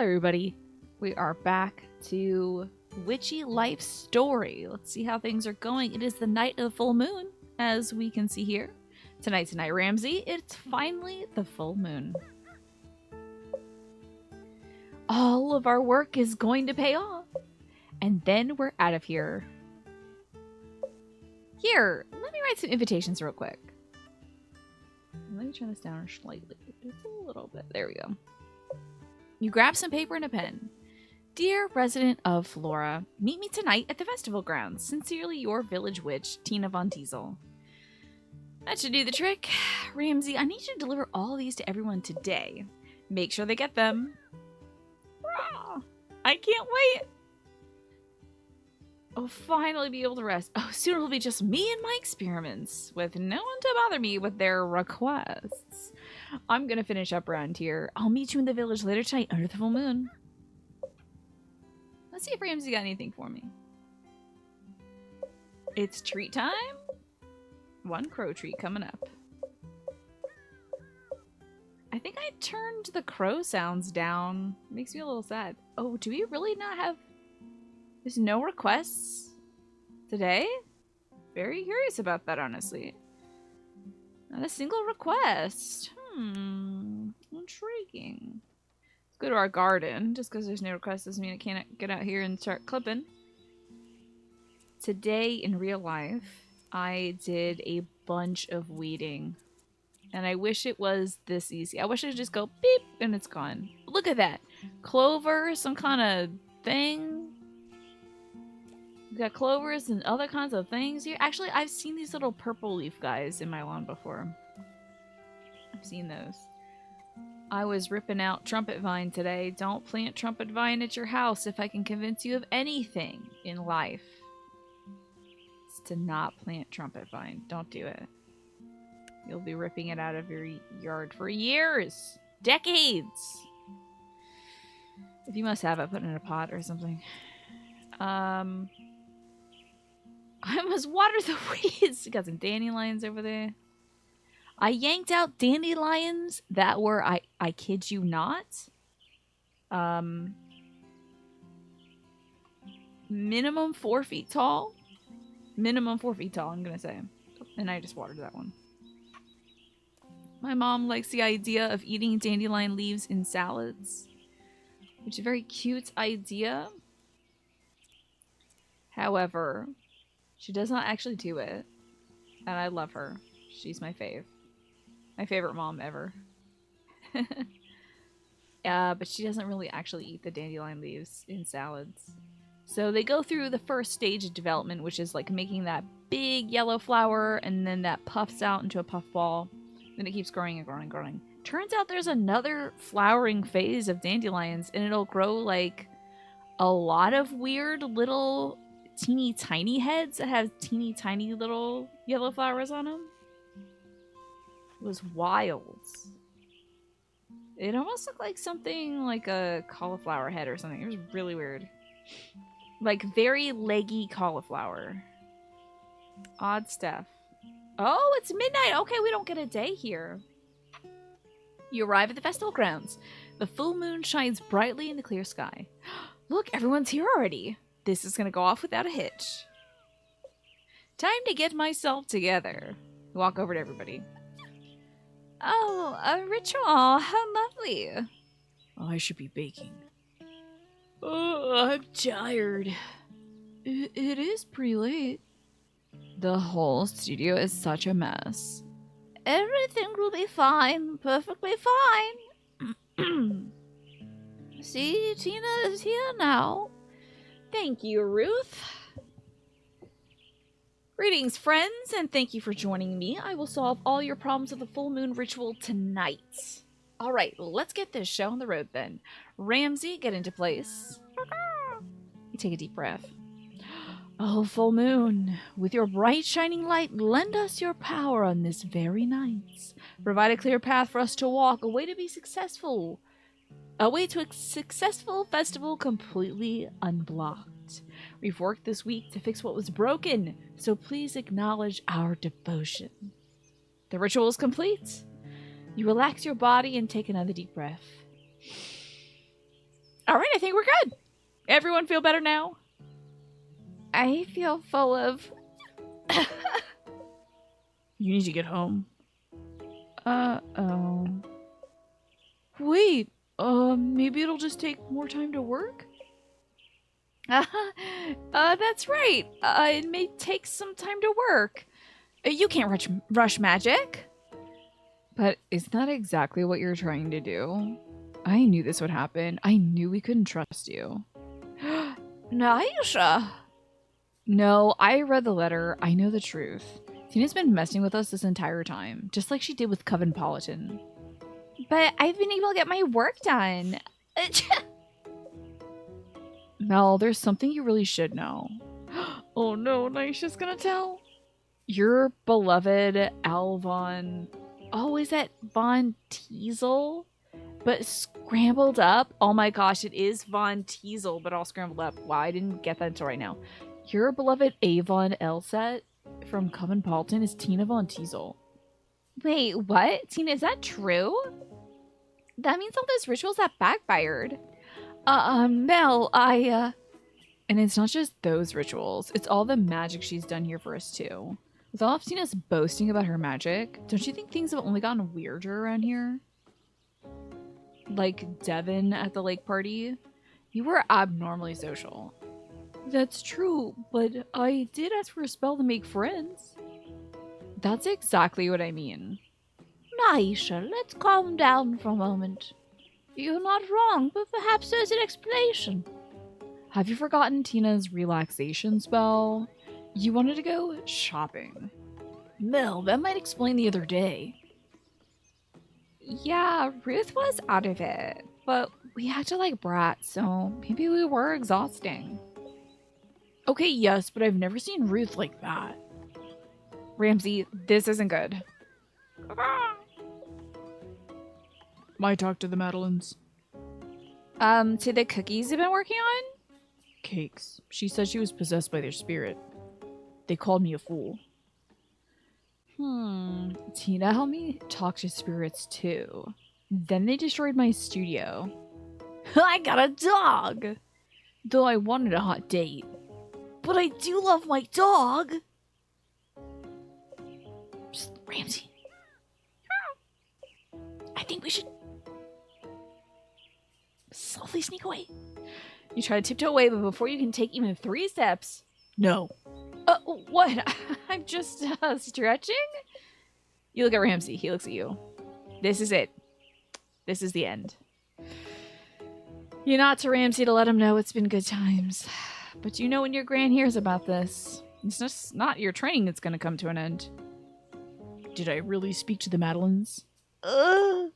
everybody. We are back to Witchy Life Story. Let's see how things are going. It is the night of the full moon, as we can see here. Tonight, Ramsey. It's finally the full moon. All of our work is going to pay off. And then we're out of here. Here, let me write some invitations real quick. Let me turn this down slightly. Just a little bit. There we go. You grab some paper and a pen. Dear resident of Flora, meet me tonight at the festival grounds. Sincerely, your village witch, Tina Von Diesel. That should do the trick. Ramsey, I need you to deliver all these to everyone today. Make sure they get them. Rah! I can't wait. I'll finally be able to rest. Oh, soon it'll be just me and my experiments, with no one to bother me with their requests. I'm gonna finish up around here. I'll meet you in the village later tonight under the full moon. Let's see if Ramsey got anything for me. It's treat time. One crow treat coming up. I think I turned the crow sounds down. Makes me a little sad. Oh, do we really not have... There's no requests today? Very curious about that, honestly. Not a single request. Intriguing. Let's go to our garden. Just because there's no requests doesn't mean I can't get out here and start clipping. Today, in real life, I did a bunch of weeding. And I wish it was this easy. I wish I could just go beep and it's gone. Look at that. Clover, some kind of thing. We got clovers and other kinds of things here. Actually, I've seen these little purple leaf guys in my lawn before. I've seen those. I was ripping out trumpet vine today. Don't plant trumpet vine at your house if I can convince you of anything in life. It's to not plant trumpet vine. Don't do it. You'll be ripping it out of your yard for years. Decades. If you must have it, put it in a pot or something. I must water the weeds. Got some dandelions over there. I yanked out dandelions that were, I kid you not, minimum 4 feet tall. Minimum 4 feet tall, I'm gonna say. And I just watered that one. My mom likes the idea of eating dandelion leaves in salads, which is a very cute idea. However, she does not actually do it, and I love her. She's my fave. My favorite mom ever. But she doesn't really actually eat the dandelion leaves in salads. So they go through the first stage of development, which is like making that big yellow flower, and then that puffs out into a puff ball. Then it keeps growing and growing and growing. Turns out there's another flowering phase of dandelions, and it'll grow like a lot of weird little teeny tiny heads that have teeny tiny little yellow flowers on them. It was wild. It almost looked like something like a cauliflower head or something. It was really weird. Like very leggy cauliflower. Odd stuff. Oh, it's midnight. Okay, we don't get a day here. You arrive at the festival grounds. The full moon shines brightly in the clear sky. Look, everyone's here already. This is going to go off without a hitch. Time to get myself together. Walk over to everybody. Oh, a ritual. How lovely. I should be baking. Oh, I'm tired. It is pretty late. The whole studio is such a mess. Everything will be fine. Perfectly fine. See, Tina is here now. Thank you, Ruth. Greetings, friends, and thank you for joining me. I will solve all your problems with the full moon ritual tonight. All right, let's get this show on the road then. Ramsey, get into place. You take a deep breath. Oh, full moon, with your bright shining light, lend us your power on this very night. Provide a clear path for us to walk, a way to be successful. A way to a successful festival completely unblocked. We've worked this week to fix what was broken, so please acknowledge our devotion. The ritual is complete. You relax your body and take another deep breath. All right, I think we're good. Everyone feel better now? I feel full of... You need to get home. Uh-oh. Wait, maybe it'll just take more time to work? That's right. It may take some time to work. You can't rush magic. But isn't that exactly what you're trying to do? I knew this would happen. I knew we couldn't trust you. Niesha! No, I read the letter. I know the truth. Tina's been messing with us this entire time, just like she did with Confrontation. But I've been able to get my work done. Mel, there's something you really should know. Oh no, Niesha's gonna tell. Your beloved Alvon... Oh, is that Von Teasel? But scrambled up? Oh my gosh, it is Von Teasel, but all scrambled up. Wow, I didn't get that until right now. Your beloved Avon Elset from Coven Paulton is Tina Von Teasel. Wait, what? Tina, is that true? That means all those rituals have backfired. Mel, And it's not just those rituals. It's all the magic she's done here for us, too. With all of Tina's boasting about her magic, don't you think things have only gotten weirder around here? Like Devin at the lake party? You were abnormally social. That's true, but I did ask for a spell to make friends. That's exactly what I mean. Niesha, let's calm down for a moment. You're not wrong, but perhaps there's an explanation. Have you forgotten Tina's relaxation spell? You wanted to go shopping. Mel, that might explain the other day. Yeah, Ruth was out of it, but we acted like brats, so maybe we were exhausting. Okay, yes, but I've never seen Ruth like that. Ramsey, this isn't good. Might talk to the Madeleines. To the cookies you've been working on? Cakes. She said she was possessed by their spirit. They called me a fool. Tina helped me talk to spirits too. Then they destroyed my studio. I got a dog! Though I wanted a hot date. But I do love my dog! Psst, Ramsey. I think we should softly sneak away. You try to tiptoe away, but before you can take even 3 steps... No. What? I'm just stretching? You look at Ramsey. He looks at you. This is it. This is the end. You nod to Ramsey to let him know it's been good times. But you know when your gran hears about this, it's just not your training that's going to come to an end. Did I really speak to the Madeleines? You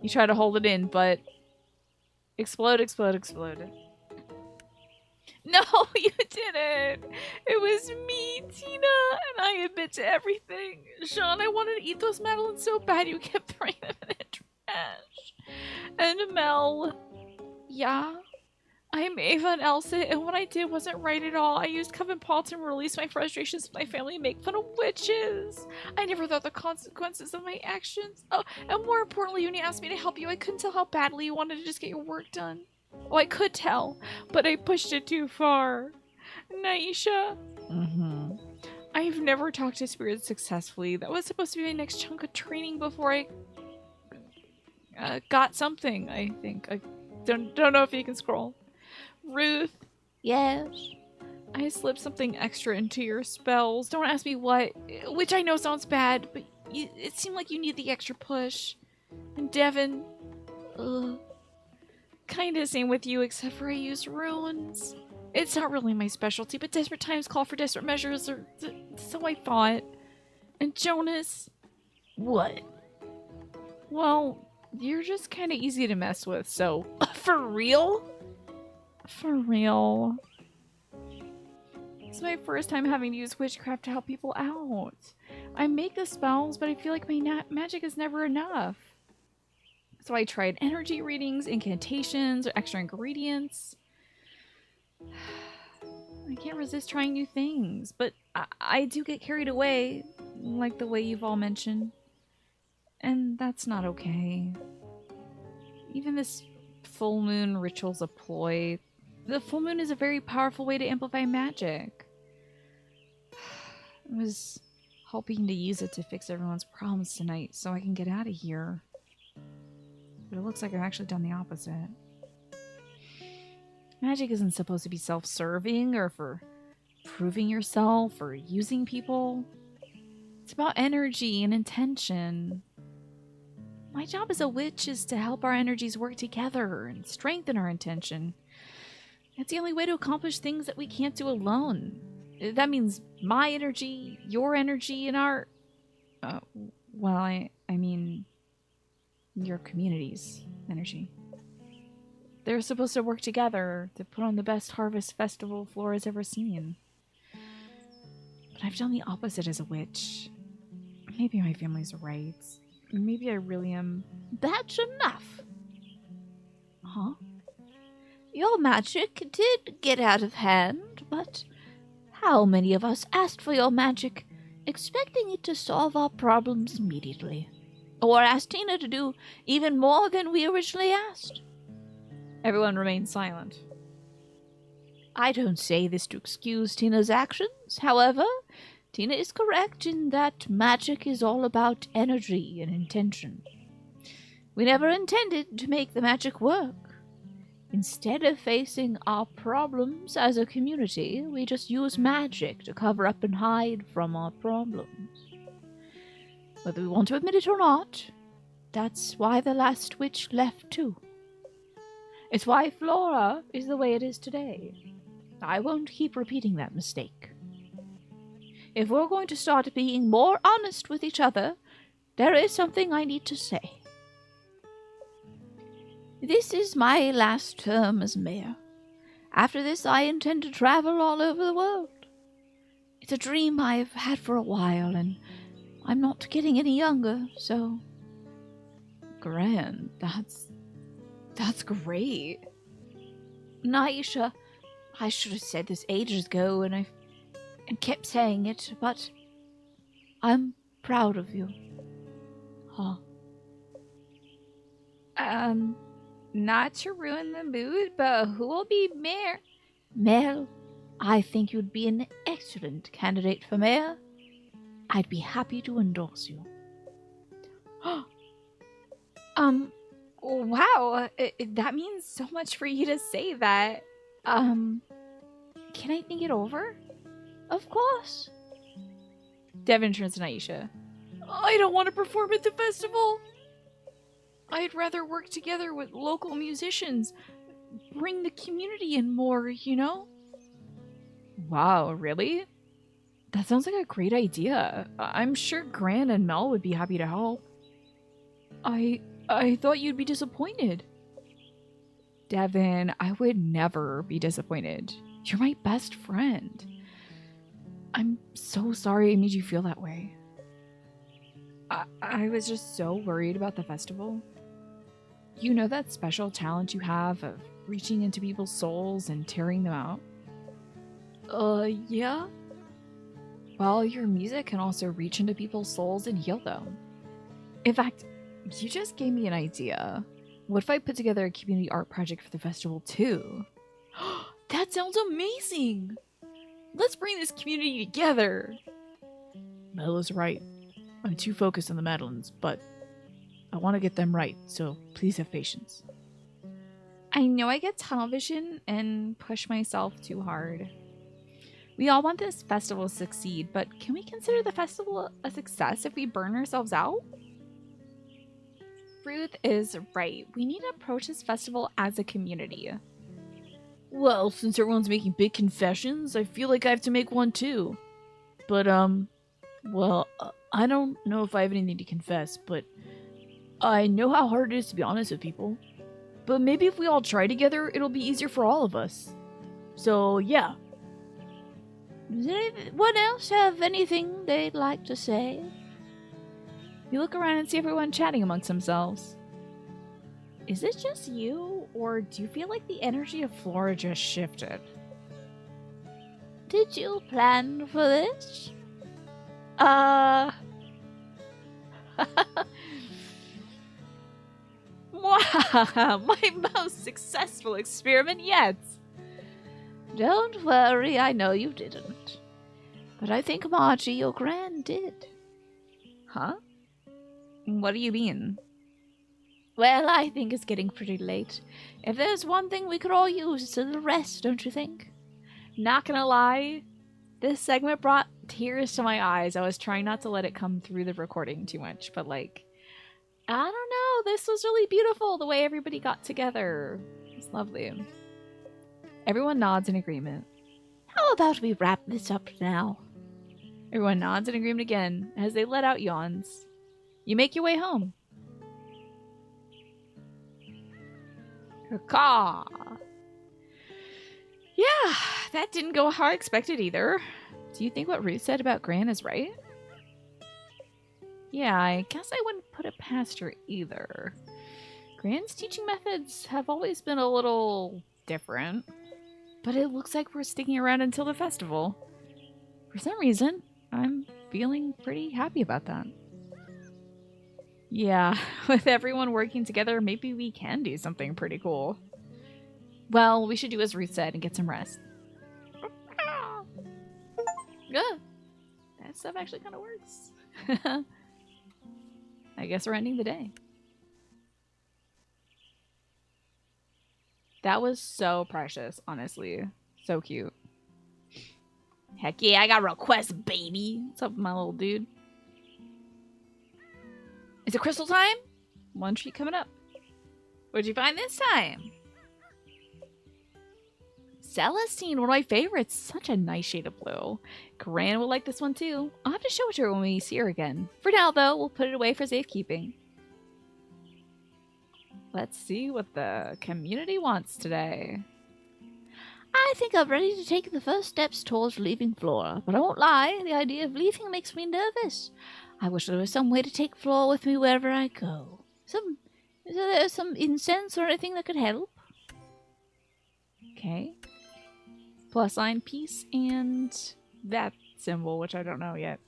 try to hold it in, but... Explode, explode, explode. No, you didn't. It was me, Tina, and I admit to everything. Sean, I wanted to eat those Madeleines so bad you kept throwing them in the trash. And Mel, yeah, I'm Ava and Elsa, and what I did wasn't right at all. I used Coven Paul to release my frustrations with my family and make fun of witches. I never thought the consequences of my actions. Oh, and more importantly, when you asked me to help you, I couldn't tell how badly you wanted to just get your work done. Oh, I could tell, but I pushed it too far. Niesha. I've never talked to spirits successfully. That was supposed to be my next chunk of training before I got something, I think. I don't know if you can scroll. Ruth. Yes? I slipped something extra into your spells. Don't ask me what, which I know sounds bad, but it seemed like you need the extra push. And Devin, kinda same with you, except for I use runes. It's not really my specialty, but desperate times call for desperate measures, or so I thought. And Jonas? What? Well, you're just kinda easy to mess with, so... For real? For real. It's my first time having to use witchcraft to help people out. I make the spells, but I feel like my magic is never enough. So I tried energy readings, incantations, or extra ingredients. I can't resist trying new things, but I do get carried away, like the way you've all mentioned. And that's not okay. Even this full moon rituals a ploy? The full moon is a very powerful way to amplify magic. I was hoping to use it to fix everyone's problems tonight so I can get out of here. But it looks like I've actually done the opposite. Magic isn't supposed to be self-serving or for proving yourself or using people. It's about energy and intention. My job as a witch is to help our energies work together and strengthen our intention. It's the only way to accomplish things that we can't do alone. That means my energy, your energy, and our... well, I mean... your community's energy. They're supposed to work together to put on the best harvest festival Flora's ever seen. But I've done the opposite as a witch. Maybe my family's right. Maybe I really am... That's enough. Huh? Your magic did get out of hand, but how many of us asked for your magic, expecting it to solve our problems immediately? Or asked Tina to do even more than we originally asked? Everyone remained silent. I don't say this to excuse Tina's actions. However, Tina is correct in that magic is all about energy and intention. We never intended to make the magic work. Instead of facing our problems as a community, we just use magic to cover up and hide from our problems. Whether we want to admit it or not, that's why the last witch left too. It's why Flora is the way it is today. I won't keep repeating that mistake. If we're going to start being more honest with each other, there is something I need to say. This is my last term as mayor. After this, I intend to travel all over the world. It's a dream I've had for a while, and I'm not getting any younger, so... Grand. That's great. Niesha, I should have said this ages ago, and I kept saying it, but I'm proud of you. Huh. Not to ruin the mood, but who will be mayor? Mel, I think you'd be an excellent candidate for mayor. I'd be happy to endorse you. Wow, that means so much for you to say that. Can I think it over? Of course. Devin turns to Niesha. I don't want to perform at the festival. I'd rather work together with local musicians. Bring the community in more, you know? Wow, really? That sounds like a great idea. I'm sure Gran and Mel would be happy to help. I thought you'd be disappointed. Devin, I would never be disappointed. You're my best friend. I'm so sorry I made you feel that way. I was just so worried about the festival. You know that special talent you have of reaching into people's souls and tearing them out? Yeah? Well, your music can also reach into people's souls and heal them. In fact, you just gave me an idea. What if I put together a community art project for the festival too? That sounds amazing! Let's bring this community together! Mel is right. I'm too focused on the Madeleines, but I want to get them right, so please have patience. I know I get tunnel vision and push myself too hard. We all want this festival to succeed, but can we consider the festival a success if we burn ourselves out? Ruth is right. We need to approach this festival as a community. Well, since everyone's making big confessions, I feel like I have to make one too. But, well, I don't know if I have anything to confess, but I know how hard it is to be honest with people. But maybe if we all try together, it'll be easier for all of us. So, yeah. Does anyone else have anything they'd like to say? You look around and see everyone chatting amongst themselves. Is it just you, or do you feel like the energy of Flora just shifted? Did you plan for this? My most successful experiment yet. Don't worry, I know you didn't. But I think, Margie, your gran did. Huh? What do you mean? Well, I think it's getting pretty late. If there's one thing we could all use, it's a little rest, don't you think? Not gonna lie, this segment brought tears to my eyes. I was trying not to let it come through the recording too much, but like, I don't know. This was really beautiful the way everybody got together. It's lovely. Everyone nods in agreement. How about we wrap this up now? Everyone nods in agreement again as they let out yawns. You make your way home. Caw. Yeah, that didn't go how I expected either. Do you think what Ruth said about Gran is right? Yeah, I guess I wouldn't put it past her either. Gran's teaching methods have always been a little different, but it looks like we're sticking around until the festival. For some reason, I'm feeling pretty happy about that. Yeah, with everyone working together, maybe we can do something pretty cool. Well, we should do as Ruth said and get some rest. Yeah, that stuff actually kind of works. I guess we're ending the day. That was so precious, honestly. So cute. Heck yeah, I got a request, baby. What's up, my little dude? Is it crystal time? One treat coming up. What'd you find this time? Celestine, one of my favorites. Such a nice shade of blue. Gran will like this one too. I'll have to show it to her when we see her again. For now, though, we'll put it away for safekeeping. Let's see what the community wants today. I think I'm ready to take the first steps towards leaving Flora, but I won't lie, the idea of leaving makes me nervous. I wish there was some way to take Flora with me wherever I go. Is there some incense or anything that could help? Okay. Plus sign, peace, and that symbol, which I don't know yet.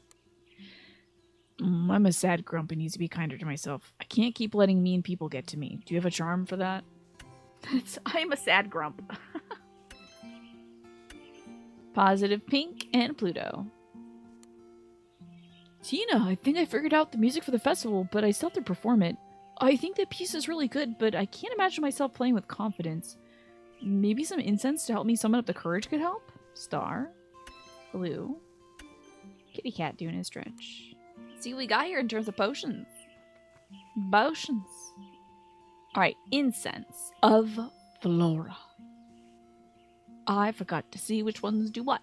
I'm a sad grump and need to be kinder to myself. I can't keep letting mean people get to me. Do you have a charm for that? I'm a sad grump. Positive pink and Pluto. Tina, I think I figured out the music for the festival, but I still have to perform it. I think that piece is really good, but I can't imagine myself playing with confidence. Maybe some incense to help me summon up the courage could help? Star. Blue. Kitty cat doing his stretch. Let's see what we got here in terms of potions. Potions. Alright, incense of Flora. I forgot to see which ones do what.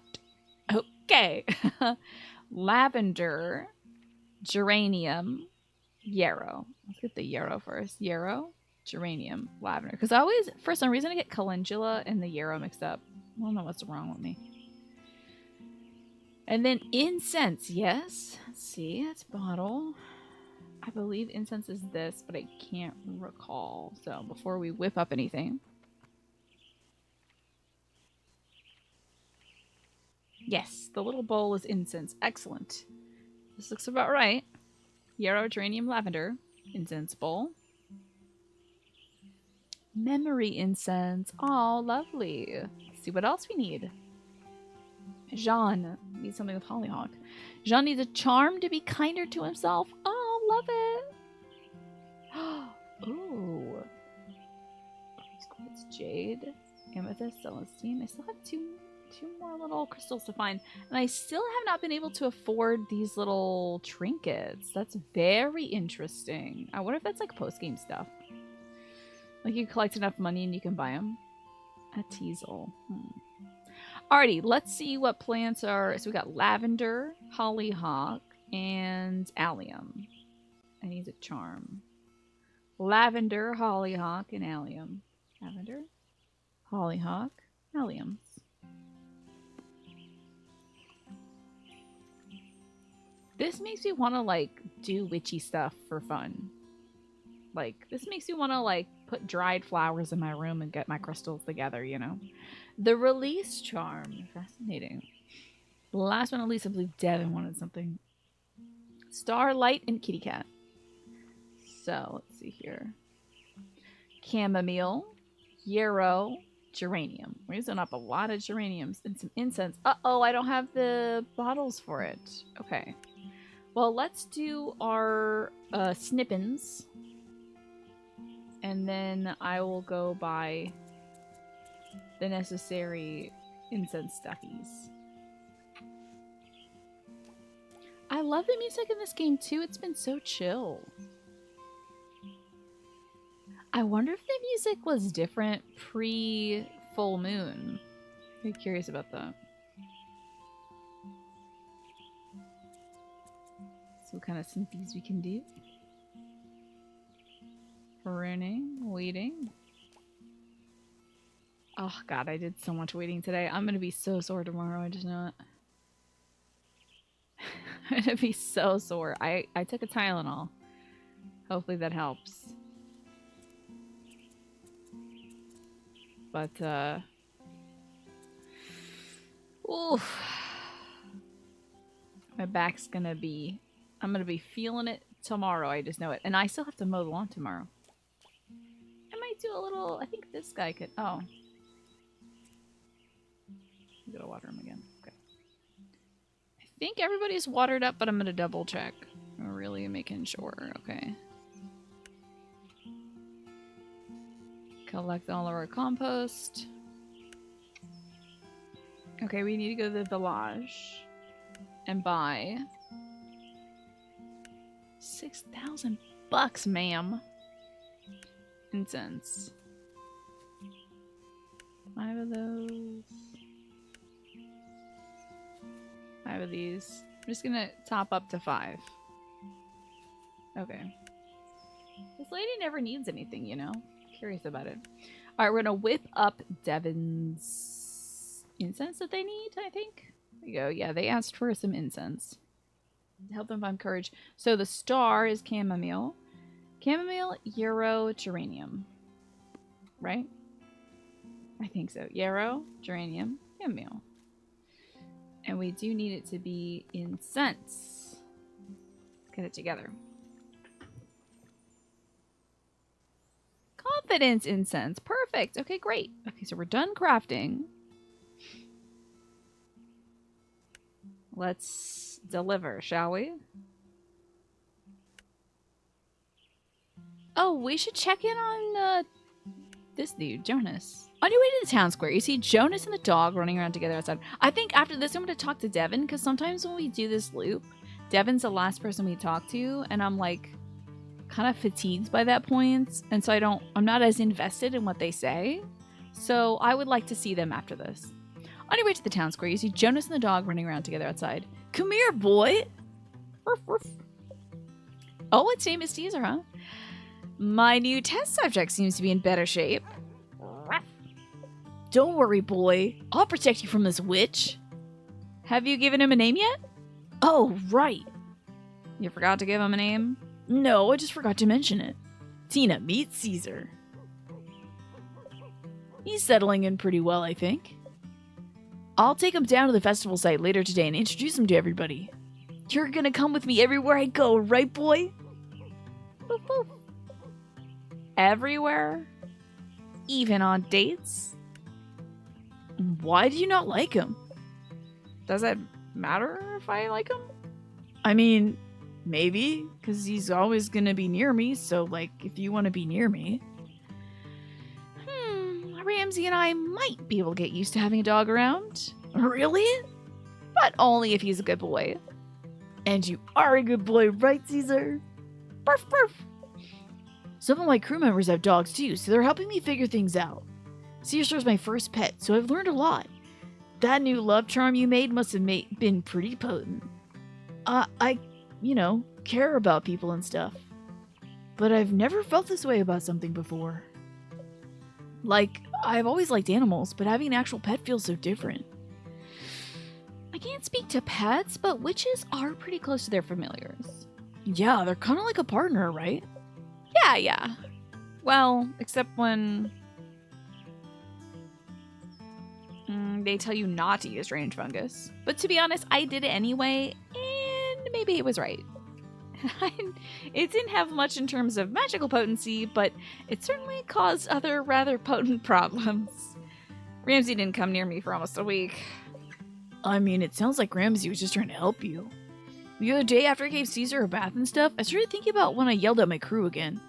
Okay. Lavender, geranium, yarrow. Let's get the yarrow first. Yarrow, geranium, lavender. Because I always, for some reason, I get calendula and the yarrow mixed up. I don't know what's wrong with me. And then incense, yes. Let's see, that's bottle. I believe incense is this, but I can't recall. So before we whip up anything. Yes, the little bowl is incense. Excellent. This looks about right. Yarrow, geranium, lavender. Incense bowl. Memory incense. Oh, lovely. Let's see what else we need. Jean needs something with hollyhock. Jean needs a charm to be kinder to himself. Oh, love it. Ooh. It's jade, amethyst, celestine. I still have two more little crystals to find, and I still have not been able to afford these little trinkets. That's very interesting. I wonder if that's like post-game stuff. Like you collect enough money and you can buy them. A teasel. Alrighty, let's see what plants are. So we got lavender, hollyhock, and allium. I need a charm. Lavender, hollyhock, and allium. Lavender, hollyhock, alliums. This makes me want to like do witchy stuff for fun. Like this makes me want to like put dried flowers in my room and get my crystals together, you know. The release charm, fascinating. Last but not least, I believe Devin wanted something. Starlight and kitty cat. So let's see here. chamomile, yarrow, geranium. We're using up a lot of geraniums and some incense. Uh-oh, I don't have the bottles for it. Okay. Well, let's do our snippins. And then I will go buy the necessary incense stuffies. I love the music in this game too. It's been so chill. I wonder if the music was different pre-full moon. I'm curious about that. So what kind of sniffies we can do? Pruning, weeding. Oh god, I did so much weeding today. I'm gonna be so sore tomorrow, I just know it. I'm gonna be so sore. I took a Tylenol. Hopefully that helps. But, oof. My back's gonna be... I'm gonna be feeling it tomorrow, I just know it. And I still have to mow the lawn tomorrow. I might do a little... I think this guy could... Oh. I'm gonna water him again. Okay. I think everybody's watered up, but I'm gonna double check. I'm really making sure. Okay. Collect all of our compost. Okay, we need to go to the village and buy 6,000 bucks, ma'am. Incense. 5 of those. 5 of these. I'm just gonna top up to 5. Okay. This lady never needs anything, you know? Curious about it. Alright, we're gonna whip up Devon's incense that they need, I think. There you go. Yeah, they asked for some incense. To help them find courage. So the star is chamomile. Chamomile, yarrow, geranium. Right? I think so. Yarrow, geranium, chamomile. And we do need it to be incense. Let's get it together. Confidence incense. Perfect. Okay, great. Okay, so we're done crafting. Let's deliver, shall we? Oh, we should check in on this dude, Jonas. On your way to the town square, you see Jonas and the dog running around together outside. I think after this, I'm going to talk to Devon, because sometimes when we do this loop, Devon's the last person we talk to, and I'm like kind of fatigued by that point, and so I'm not as invested in what they say. So I would like to see them after this. On your way to the town square, you see Jonas and the dog running around together outside. Come here, boy! Ruff, ruff. Oh, it's famous teaser, huh? My new test subject seems to be in better shape. Don't worry, boy. I'll protect you from this witch. Have you given him a name yet? Oh, right. You forgot to give him a name? No, I just forgot to mention it. Tina, meet Caesar. He's settling in pretty well, I think. I'll take him down to the festival site later today and introduce him to everybody. You're gonna come with me everywhere I go, right, boy? Woof, woof. Everywhere? Even on dates? Why do you not like him? Does it matter if I like him? I mean, maybe, because he's always gonna be near me, so, like, if you want to be near me. Ramsey and I might be able to get used to having a dog around. Really? But only if he's a good boy. And you are a good boy, right, Caesar? Barf, barf. Some of my crew members have dogs too, so they're helping me figure things out. Caesar's my first pet, so I've learned a lot. That new love charm you made must have been pretty potent. I, care about people and stuff. But I've never felt this way about something before. Like, I've always liked animals, but having an actual pet feels so different. I can't speak to pets, but witches are pretty close to their familiars. Yeah, they're kind of like a partner, right? Yeah. Well, except when they tell you not to eat a strange fungus. But to be honest, I did it anyway, and maybe it was right. It didn't have much in terms of magical potency, but it certainly caused other rather potent problems. Ramsey didn't come near me for almost a week. I mean, it sounds like Ramsey was just trying to help you. The other day, after I gave Caesar a bath and stuff, I started thinking about when I yelled at my crew again.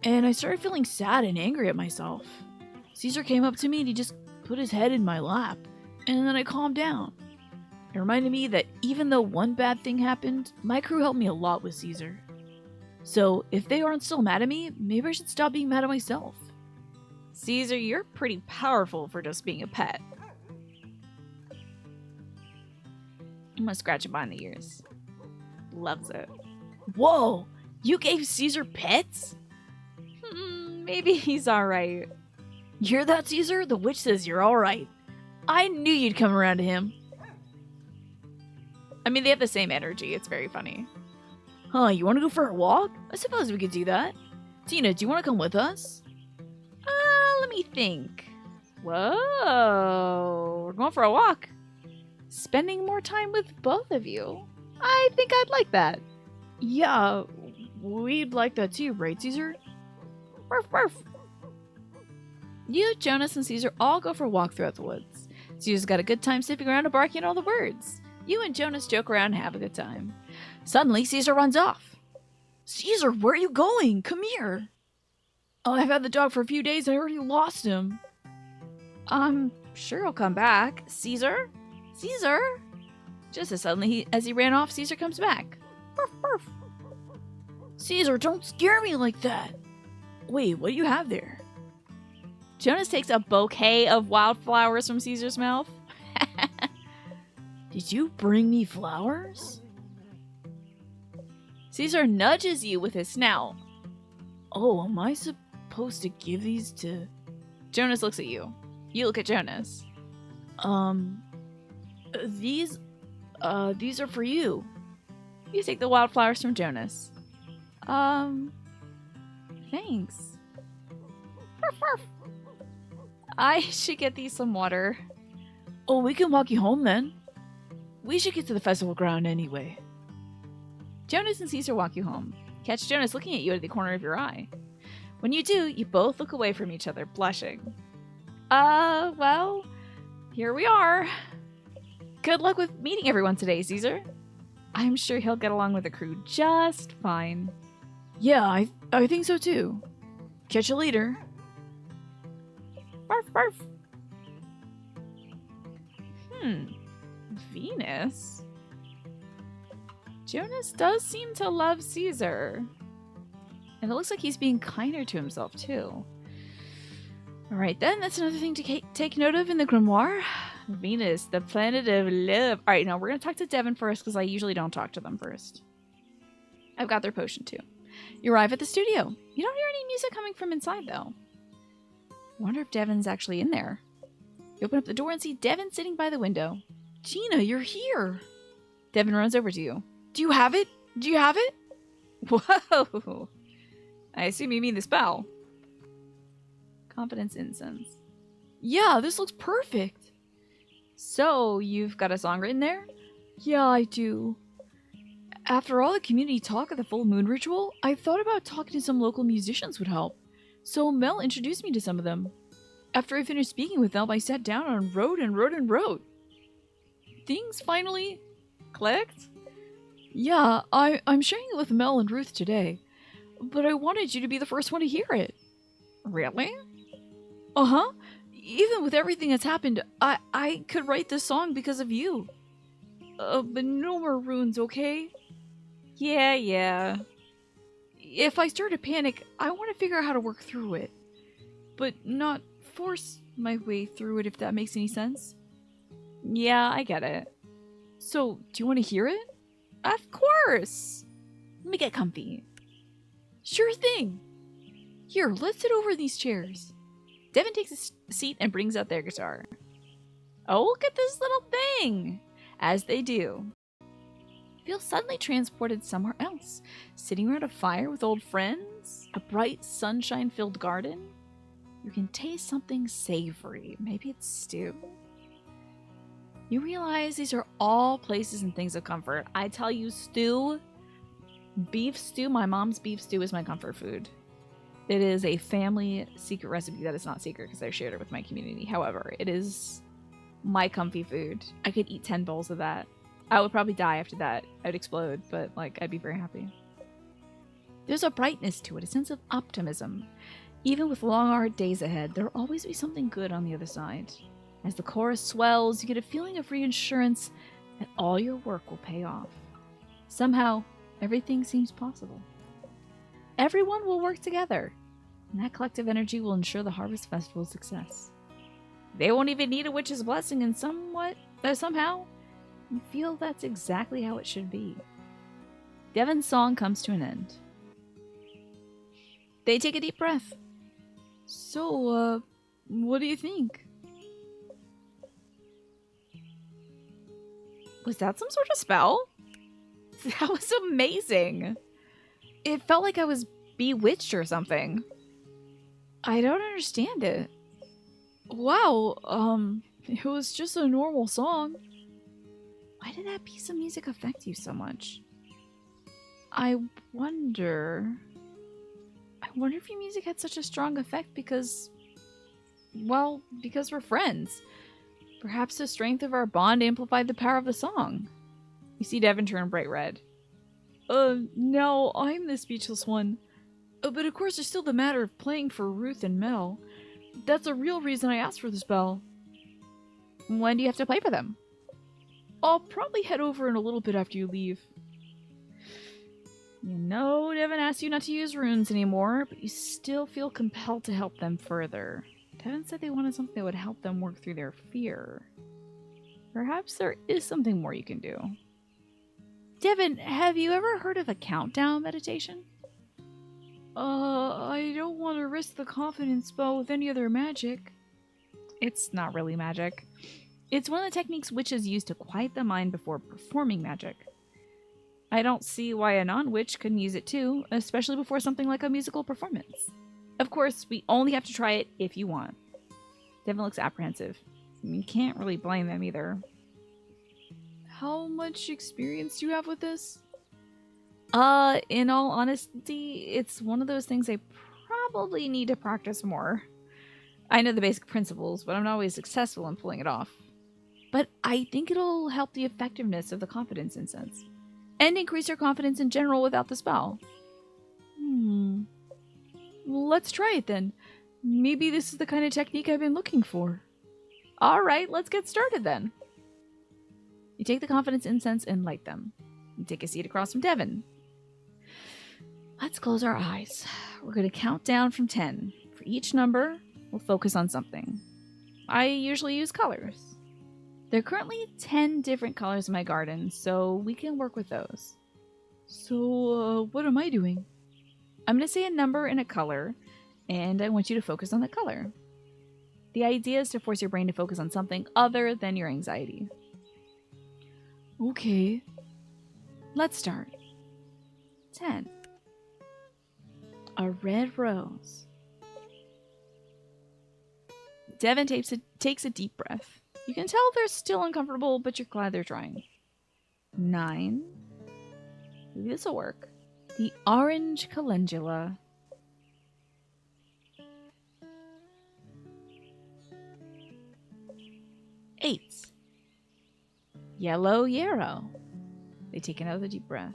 And I started feeling sad and angry at myself. Caesar came up to me and he just put his head in my lap. And then I calmed down. It reminded me that even though one bad thing happened, my crew helped me a lot with Caesar. So if they aren't still mad at me, maybe I should stop being mad at myself. Caesar, you're pretty powerful for just being a pet. I'm gonna scratch him behind the ears. Loves it. Whoa! You gave Caesar pets? Maybe he's alright. You hear that, Caesar? The witch says you're alright. I knew you'd come around to him. I mean, they have the same energy. It's very funny. Huh, you want to go for a walk? I suppose we could do that. Tina, do you want to come with us? Let me think. Whoa, we're going for a walk. Spending more time with both of you. I think I'd like that. Yeah, we'd like that too, right, Caesar? Barf, barf. You, Jonas, and Caesar all go for a walk throughout the woods. Caesar's got a good time sniffing around and barking at all the birds. You and Jonas joke around and have a good time. Suddenly, Caesar runs off. Caesar, where are you going? Come here. Oh, I've had the dog for a few days and I already lost him. I'm sure he'll come back. Caesar? Caesar? Just as suddenly, as he ran off, Caesar comes back. Barf, barf. Caesar, don't scare me like that. Wait, what do you have there? Jonas takes a bouquet of wildflowers from Caesar's mouth. Did you bring me flowers? Caesar nudges you with his snout. Oh, am I supposed to give these to... Jonas looks at you. You look at Jonas. These are for you. You take the wildflowers from Jonas. Thanks. Barf, barf. I should get these some water. Oh, we can walk you home then. We should get to the festival ground anyway. Jonas and Caesar walk you home. Catch Jonas looking at you out of the corner of your eye. When you do, you both look away from each other, blushing. Well, here we are. Good luck with meeting everyone today, Caesar. I'm sure he'll get along with the crew just fine. Yeah, I think so too. Catch you later. Barf, barf. Venus? Jonas does seem to love Caesar. And it looks like he's being kinder to himself, too. Alright then, that's another thing to take note of in the grimoire. Venus, the planet of love. Alright, now we're going to talk to Devin first, because I usually don't talk to them first. I've got their potion, too. You arrive at the studio. You don't hear any music coming from inside, though. I wonder if Devin's actually in there. You open up the door and see Devin sitting by the window. Gina, you're here. Devin runs over to you. Do you have it? Do you have it? Whoa! I assume you mean the spell. Confidence incense. Yeah, this looks perfect. So, you've got a song written there? Yeah, I do. After all the community talk at the full moon ritual, I thought about talking to some local musicians would help. So Mel introduced me to some of them. After I finished speaking with them, I sat down and wrote and wrote and wrote. Things finally clicked? Yeah, I'm sharing it with Mel and Ruth today. But I wanted you to be the first one to hear it. Really? Uh-huh. Even with everything that's happened, I could write this song because of you. But no more runes, okay? Yeah. If I start to panic, I want to figure out how to work through it. But not force my way through it, if that makes any sense. Yeah, I get it. So, do you want to hear it? Of course! Let me get comfy. Sure thing! Here, let's sit over these chairs. Devin takes a seat and brings out their guitar. Oh, look at this little thing! As they do. Feel suddenly transported somewhere else, sitting around a fire with old friends, a bright sunshine-filled garden. You can taste something savory. Maybe it's stew. You realize these are all places and things of comfort. I tell you, stew, Beef stew, my mom's beef stew is my comfort food. It is a family secret recipe that is not secret because I shared it with my community. However, it is my comfy food. I could eat 10 bowls of that. I would probably die after that. I'd explode, but like I'd be very happy. There's a brightness to it, a sense of optimism. Even with long, hard days ahead, there'll always be something good on the other side. As the chorus swells, you get a feeling of reassurance that all your work will pay off. Somehow, everything seems possible. Everyone will work together, and that collective energy will ensure the Harvest Festival's success. They won't even need a witch's blessing, and somehow, you feel that's exactly how it should be. Devon's song comes to an end. They take a deep breath. So, what do you think? Was that some sort of spell? That was amazing. It felt like I was bewitched or something. I don't understand it. Wow, it was just a normal song. Why did that piece of music affect you so much? I wonder if your music had such a strong effect because we're friends. Perhaps the strength of our bond amplified the power of the song. You see Devon turn bright red. No, I'm the speechless one. But of course there's still the matter of playing for Ruth and Mel. That's a real reason I asked for the spell. When do you have to play for them? I'll probably head over in a little bit after you leave. You know, Devon asked you not to use runes anymore, but you still feel compelled to help them further. Devon said they wanted something that would help them work through their fear. Perhaps there is something more you can do. Devon, have you ever heard of a countdown meditation? I don't want to risk the confidence spell with any other magic. It's not really magic. It's one of the techniques witches use to quiet the mind before performing magic. I don't see why a non-witch couldn't use it too, especially before something like a musical performance. Of course, we only have to try it if you want. Devon looks apprehensive. You can't really blame them either. How much experience do you have with this? In all honesty, it's one of those things I probably need to practice more. I know the basic principles, but I'm not always successful in pulling it off. But I think it'll help the effectiveness of the confidence incense. And increase your confidence in general without the spell. Well, let's try it then. Maybe this is the kind of technique I've been looking for. Alright, let's get started then. You take the confidence incense and light them. You take a seat across from Devon. Let's close our eyes. We're going to count down from 10. For each number, we'll focus on something. I usually use colors. There are currently 10 different colors in my garden, so we can work with those. So, what am I doing? I'm going to say a number and a color, and I want you to focus on the color. The idea is to force your brain to focus on something other than your anxiety. Okay. Let's start. 10. A red rose. Devon takes a deep breath. You can tell they're still uncomfortable, but you're glad they're trying. 9. Maybe this will work. The orange calendula. 8. Yellow yarrow. They take another deep breath.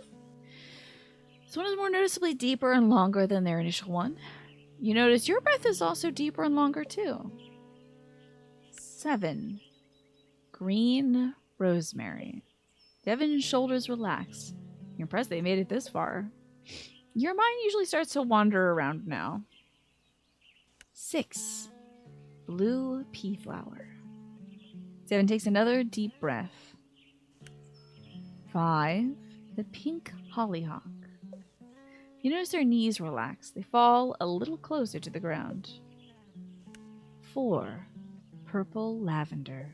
This one is more noticeably deeper and longer than their initial one. You notice your breath is also deeper and longer too. 7. Green rosemary. Devon's shoulders relax. You're impressed they made it this far. Your mind usually starts to wander around now. 6. Blue pea flower. Devon takes another deep breath. 5. The pink hollyhock. You notice their knees relax. They fall a little closer to the ground. 4. Purple lavender.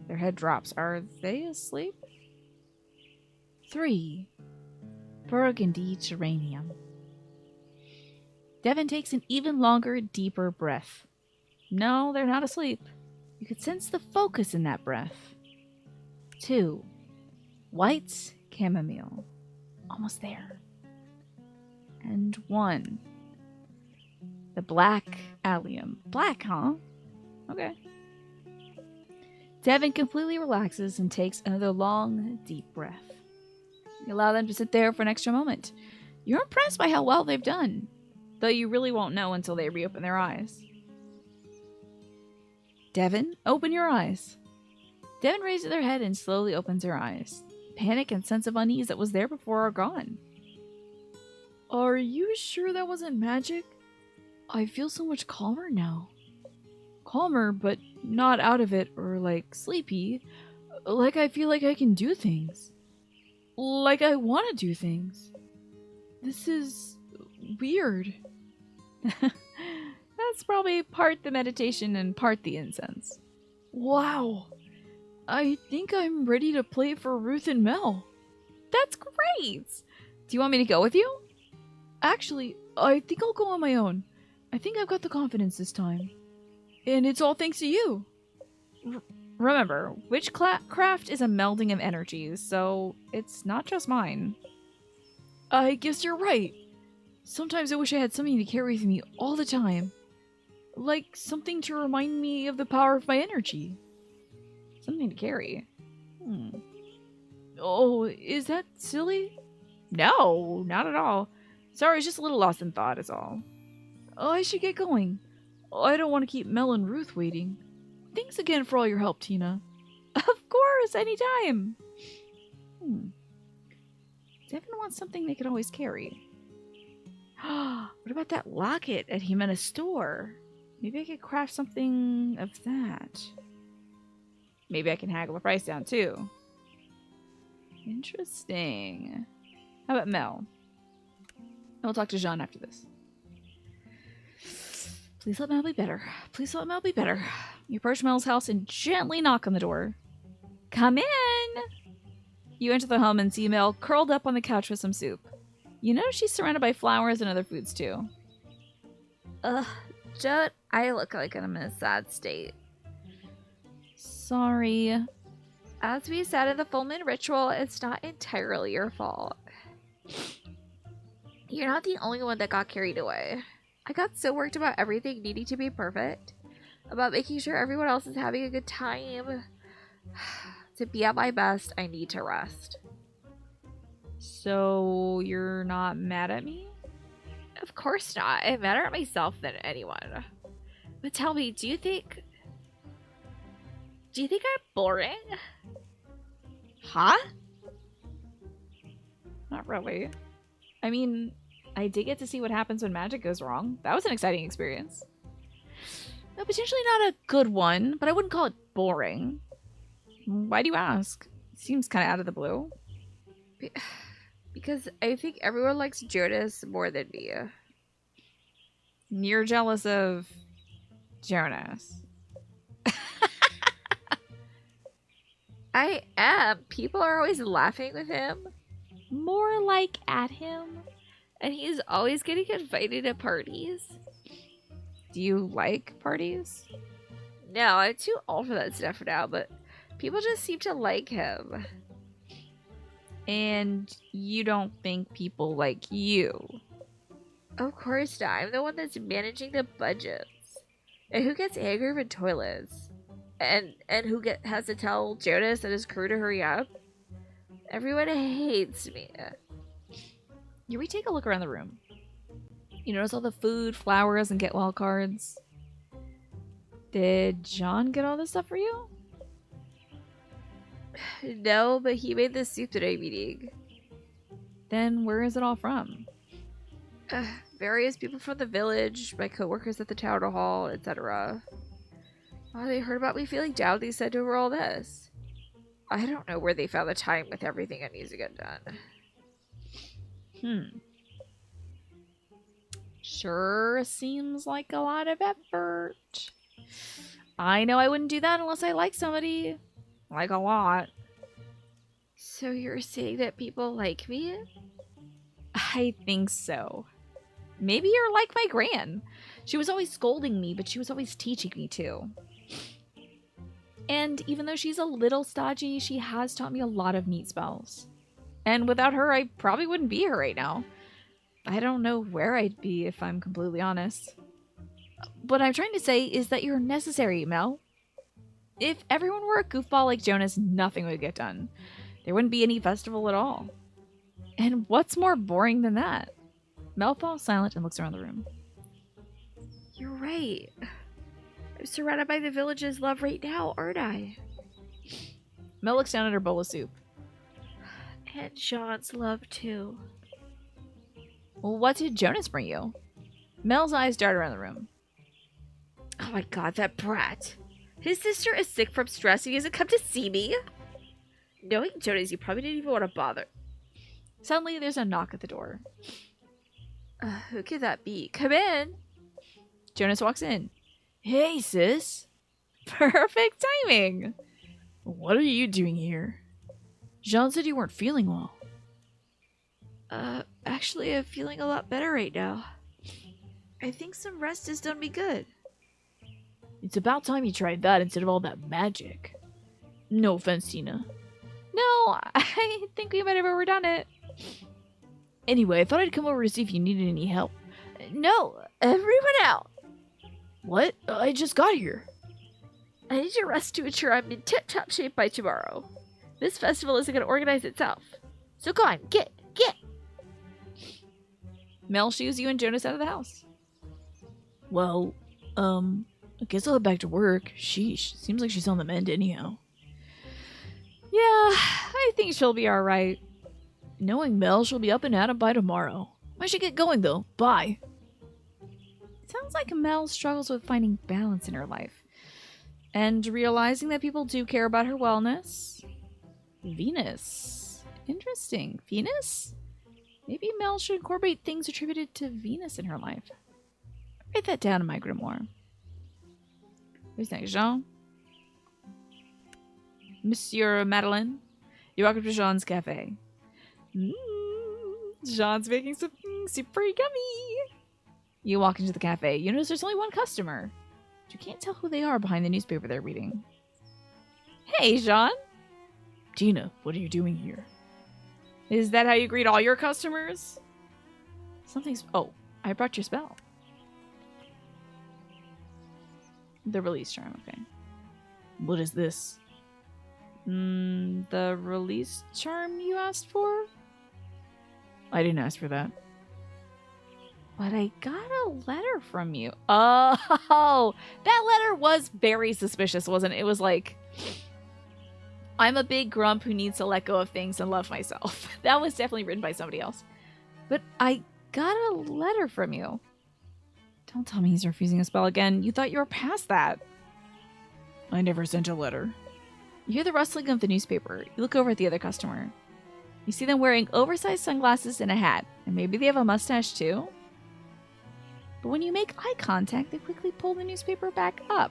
Their head drops. Are they asleep? 3. Burgundy geranium. Devon takes an even longer, deeper breath. No, they're not asleep. You could sense the focus in that breath. 2. White chamomile. Almost there. And 1. The black allium. Black, huh? Okay. Devin completely relaxes and takes another long, deep breath. You allow them to sit there for an extra moment. You're impressed by how well they've done, though you really won't know until they reopen their eyes. Devin, open your eyes. Devin raises her head and slowly opens her eyes. Panic and sense of unease that was there before are gone. Are you sure that wasn't magic? I feel so much calmer now. Calmer, but not out of it or like sleepy. Like I feel like I can do things. Like I want to do things. This is weird. That's probably part the meditation and part the incense. Wow. I think I'm ready to play for Ruth and Mel. That's great! Do you want me to go with you? Actually, I think I'll go on my own. I think I've got the confidence this time. And it's all thanks to you. Remember, witchcraft is a melding of energies, so it's not just mine. I guess you're right. Sometimes I wish I had something to carry with me all the time. Like something to remind me of the power of my energy. Something to carry. Oh, is that silly? No, not at all. Sorry, it's just a little lost in thought is all. Oh, I should get going. I don't want to keep Mel and Ruth waiting. Thanks again for all your help, Tina. Of course, anytime. Devin wants something they could always carry. What about that locket at Jimena's store? Maybe I could craft something of that. Maybe I can haggle the price down too. Interesting. How about Mel? We'll talk to Jean after this. Please let Mel be better. Please let Mel be better. You approach Mel's house and gently knock on the door. Come in! You enter the home and see Mel curled up on the couch with some soup. You notice she's surrounded by flowers and other foods too. Ugh, Judd, I look like I'm in a sad state. Sorry. As we said in the full moon ritual, it's not entirely your fault. You're not the only one that got carried away. I got so worked about everything needing to be perfect, about making sure everyone else is having a good time. To be at my best, I need to rest. So, you're not mad at me? Of course not. I'm madder at myself than anyone. But tell me, do you think I'm boring? Huh? Not really. I mean, I did get to see what happens when magic goes wrong. That was an exciting experience. No, potentially not a good one, but I wouldn't call it boring. Why do you ask? It seems kind of out of the blue. Because I think everyone likes Jonas more than me. You're jealous of Jonas. I am. People are always laughing with him. More like at him. And he's always getting invited to parties. Do you like parties? No, I'm too old for that stuff now, but people just seem to like him. And you don't think people like you? Of course not. I'm the one that's managing the budgets. And who gets angry when toilets? And who has to tell Jonas and his crew to hurry up? Everyone hates me. You retake a look around the room. You notice all the food, flowers, and get well cards. Did John get all this stuff for you? No, but he made this soup that I'm eating. Then where is it all from? Various people from the village, my coworkers at the town hall, etc. Oh, they heard about me feeling down, they sent over all this. I don't know where they found the time with everything that needs to get done. Sure seems like a lot of effort. I know I wouldn't do that unless I like somebody. Like a lot. So you're saying that people like me? I think so. Maybe you're like my gran. She was always scolding me, but she was always teaching me too. And even though she's a little stodgy, she has taught me a lot of neat spells. And without her, I probably wouldn't be here right now. I don't know where I'd be if I'm completely honest. What I'm trying to say is that you're necessary, Mel. If everyone were a goofball like Jonas, nothing would get done. There wouldn't be any festival at all. And what's more boring than that? Mel falls silent and looks around the room. You're right. I'm surrounded by the village's love right now, aren't I? Mel looks down at her bowl of soup. And Jean's love, too. Well, what did Jonas bring you? Mel's eyes dart around the room. Oh my god, that brat. His sister is sick from stress and he hasn't come to see me. Knowing Jonas, you probably didn't even want to bother. Suddenly, there's a knock at the door. Who could that be? Come in. Jonas walks in. Hey, sis. Perfect timing. What are you doing here? Jean said you weren't feeling well. Actually, I'm feeling a lot better right now. I think some rest has done me good. It's about time you tried that instead of all that magic. No offense, Tina. No, I think we might have overdone it. Anyway, I thought I'd come over to see if you needed any help. No, everyone out. What? I just got here. I need to rest to ensure I'm in tip-top shape by tomorrow. This festival isn't going to organize itself. So go on, get! Mel shoos you and Jonas out of the house. Well, I guess I'll head back to work. Sheesh, seems like she's on the mend anyhow. Yeah, I think she'll be alright. Knowing Mel, she'll be up and at 'em by tomorrow. I should get going though. Bye. It sounds like Mel struggles with finding balance in her life. And realizing that people do care about her wellness. Venus. Interesting. Venus? Maybe Mel should incorporate things attributed to Venus in her life. Write that down in my grimoire. Who's next? Jean? Monsieur Madeleine? You walk up to Jean's cafe. Jean's making something super yummy. You walk into the cafe. You notice there's only one customer. But you can't tell who they are behind the newspaper they're reading. Hey, Jean. Tina, what are you doing here? Is that how you greet all your customers? Something's... Oh, I brought your spell. The release charm, okay. What is this? The release charm you asked for? I didn't ask for that. But I got a letter from you. Oh, that letter was very suspicious, wasn't it? It was like... I'm a big grump who needs to let go of things and love myself. That was definitely written by somebody else. But I got a letter from you. Don't tell me he's refusing a spell again. You thought you were past that. I never sent a letter. You hear the rustling of the newspaper. You look over at the other customer. You see them wearing oversized sunglasses and a hat. And maybe they have a mustache too? But when you make eye contact, they quickly pull the newspaper back up.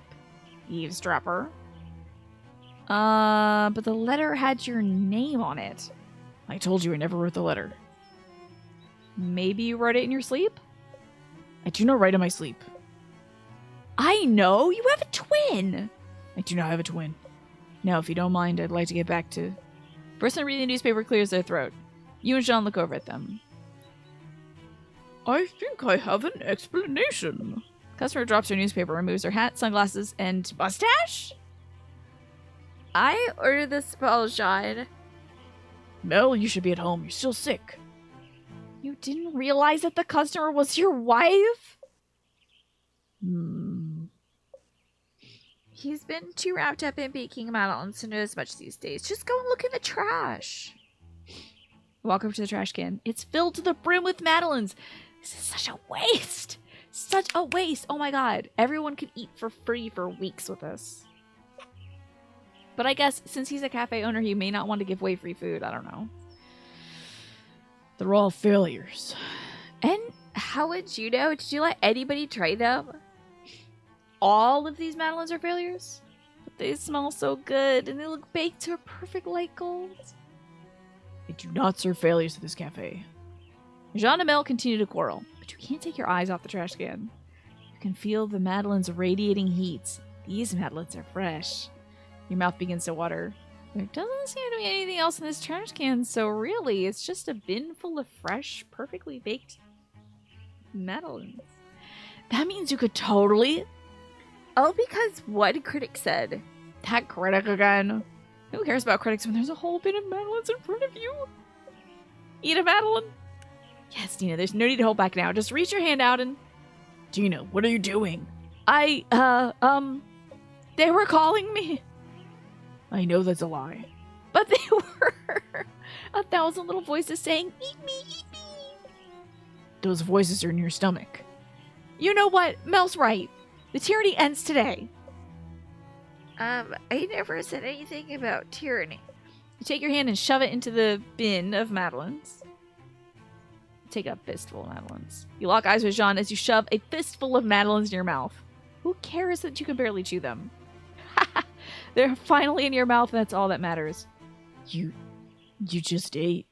Eavesdropper. But the letter had your name on it. I told you I never wrote the letter. Maybe you wrote it in your sleep? I do not write in my sleep. I know! You have a twin! I do not have a twin. Now, if you don't mind, I'd like to get back to... The person reading the newspaper clears their throat. You and Jean look over at them. I think I have an explanation. Customer drops her newspaper, removes her hat, sunglasses, and mustache? I ordered the spell, Jean. Mel, you should be at home. You're still sick. You didn't realize that the customer was your wife? He's been too wrapped up in baking madeleines to notice much these days. Just go and look in the trash. Walk over to the trash can. It's filled to the brim with madeleines. This is such a waste. Such a waste. Oh my god. Everyone could eat for free for weeks with this. But I guess since he's a cafe owner, he may not want to give away free food. I don't know. They're all failures. And how would you know? Did you let anybody try them? All of these madeleines are failures? But they smell so good and they look baked to a perfect light gold. They do not serve failures at this cafe. Jean and Mel continue to quarrel, but you can't take your eyes off the trash can. You can feel the madeleines radiating heat. These madeleines are fresh. Your mouth begins to water. There doesn't seem to be anything else in this trash can, so really, it's just a bin full of fresh, perfectly baked madeleines. That means you could totally... Oh, because one critic said. That critic again. Who cares about critics when there's a whole bin of madeleines in front of you? Eat a madeleine? Yes, Tina, there's no need to hold back now. Just reach your hand out and... Tina, what are you doing? They were calling me. I know that's a lie. But they were 1,000 little voices saying, eat me, eat me. Those voices are in your stomach. You know what? Mel's right. The tyranny ends today. I never said anything about tyranny. You take your hand and shove it into the bin of madeleines. Take a fistful of madeleines. You lock eyes with Jean as you shove a fistful of madeleines in your mouth. Who cares that you can barely chew them? They're finally in your mouth, and that's all that matters. You just ate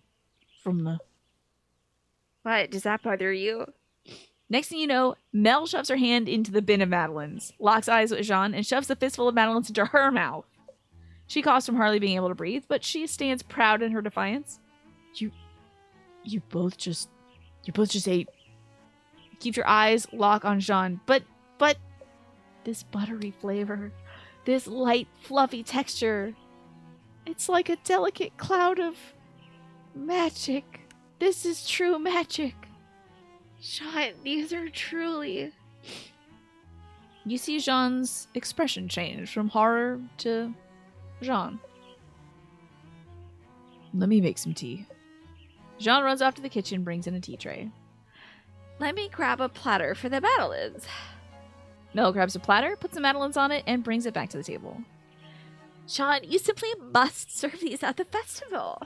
from the... What? Does that bother you? Next thing you know, Mel shoves her hand into the bin of madeleines, locks eyes with Jean, and shoves the fistful of madeleines into her mouth. She coughs from hardly being able to breathe, but she stands proud in her defiance. You both just ate. Keep your eyes locked on Jean, but this buttery flavor, this light, fluffy texture, it's like a delicate cloud of magic. This is true magic. Sean, these are truly... You see Jean's expression change from horror to Jean. Let me make some tea. Jean runs off to the kitchen, brings in a tea tray. Let me grab a platter for the madeleines. Mel grabs a platter, puts the madeleines on it, and brings it back to the table. Sean, you simply must serve these at the festival.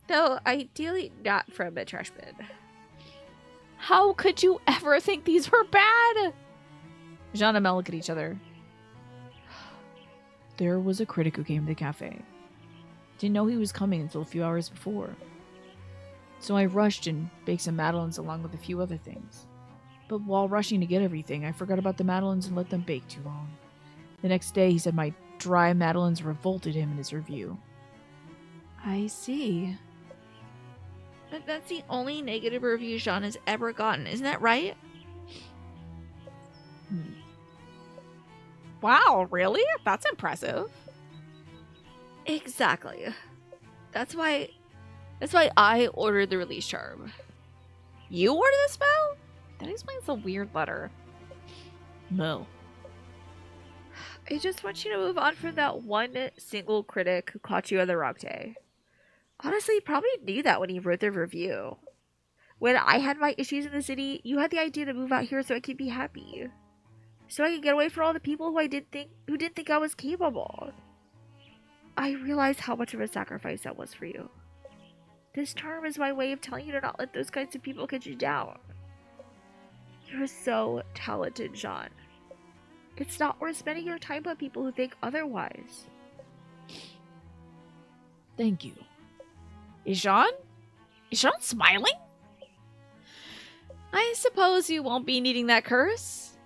Though, ideally not from a trash bin. How could you ever think these were bad? Jean and Mel look at each other. There was a critic who came to the cafe. Didn't know he was coming until a few hours before. So I rushed and baked some madeleines along with a few other things. But while rushing to get everything, I forgot about the madeleines and let them bake too long. The next day, he said my dry madeleines revolted him in his review. I see. But that's the only negative review Sean has ever gotten, isn't that right? Wow, really? That's impressive. Exactly. That's why I ordered the release charm. You ordered the spell? That explains the weird letter. Mel. I just want you to move on from that one single critic who caught you on the wrong day. Honestly, he probably knew that when he wrote the review. When I had my issues in the city, you had the idea to move out here so I could be happy. So I could get away from all the people who didn't think I was capable. I realize how much of a sacrifice that was for you. This charm is my way of telling you to not let those kinds of people get you down. You're so talented, Jean. It's not worth spending your time with people who think otherwise. Thank you. Is Jean smiling? I suppose you won't be needing that curse.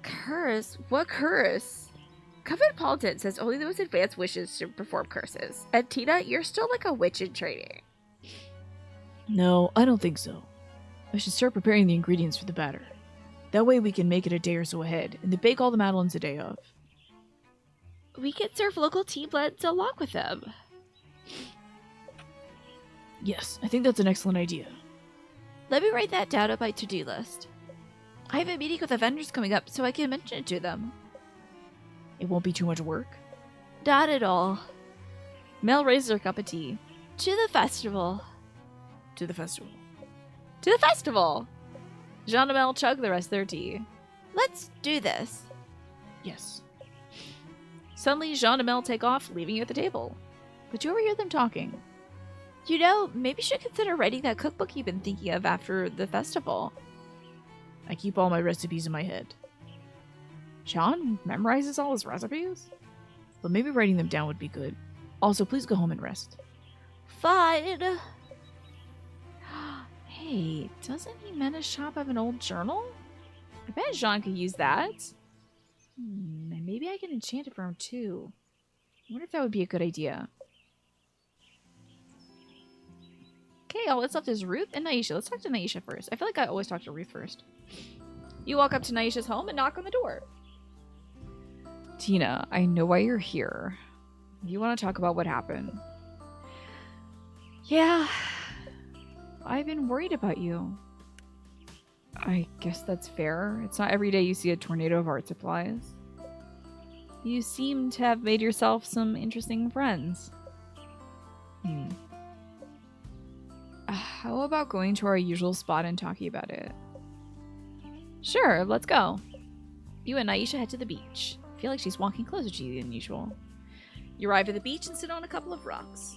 Curse? What curse? Confrontation says only the most advanced witches should perform curses. And Tina, you're still like a witch in training. No, I don't think so. I should start preparing the ingredients for the batter. That way we can make it a day or so ahead, and then bake all the madeleines a day of. We could serve local tea blends along with them. Yes, I think that's an excellent idea. Let me write that down on my to-do list. I have a meeting with the vendors coming up, so I can mention it to them. It won't be too much work. Not at all. Mel raises her cup of tea. To the festival. To the festival. To the festival! Jean and Mel chug the rest of their tea. Let's do this. Yes. Suddenly, Jean and Mel take off, leaving you at the table. But you overhear them talking. You know, maybe you should consider writing that cookbook you've been thinking of after the festival. I keep all my recipes in my head. Jean memorizes all his recipes? But maybe writing them down would be good. Also, please go home and rest. Fine. Hey, doesn't Jimena's shop have an old journal? I bet Jean could use that. And maybe I can enchant it for him too. I wonder if that would be a good idea. Okay, all that's left is Ruth and Niesha. Let's talk to Niesha first. I feel like I always talk to Ruth first. You walk up to Niesha's home and knock on the door. Tina, I know why you're here. You want to talk about what happened? Yeah, I've been worried about you. I guess that's fair. It's not every day you see a tornado of art supplies. You seem to have made yourself some interesting friends. How about going to our usual spot and talking about it? Sure, let's go. You and Niesha head to the beach. I feel like she's walking closer to you than usual. You arrive at the beach and sit on a couple of rocks.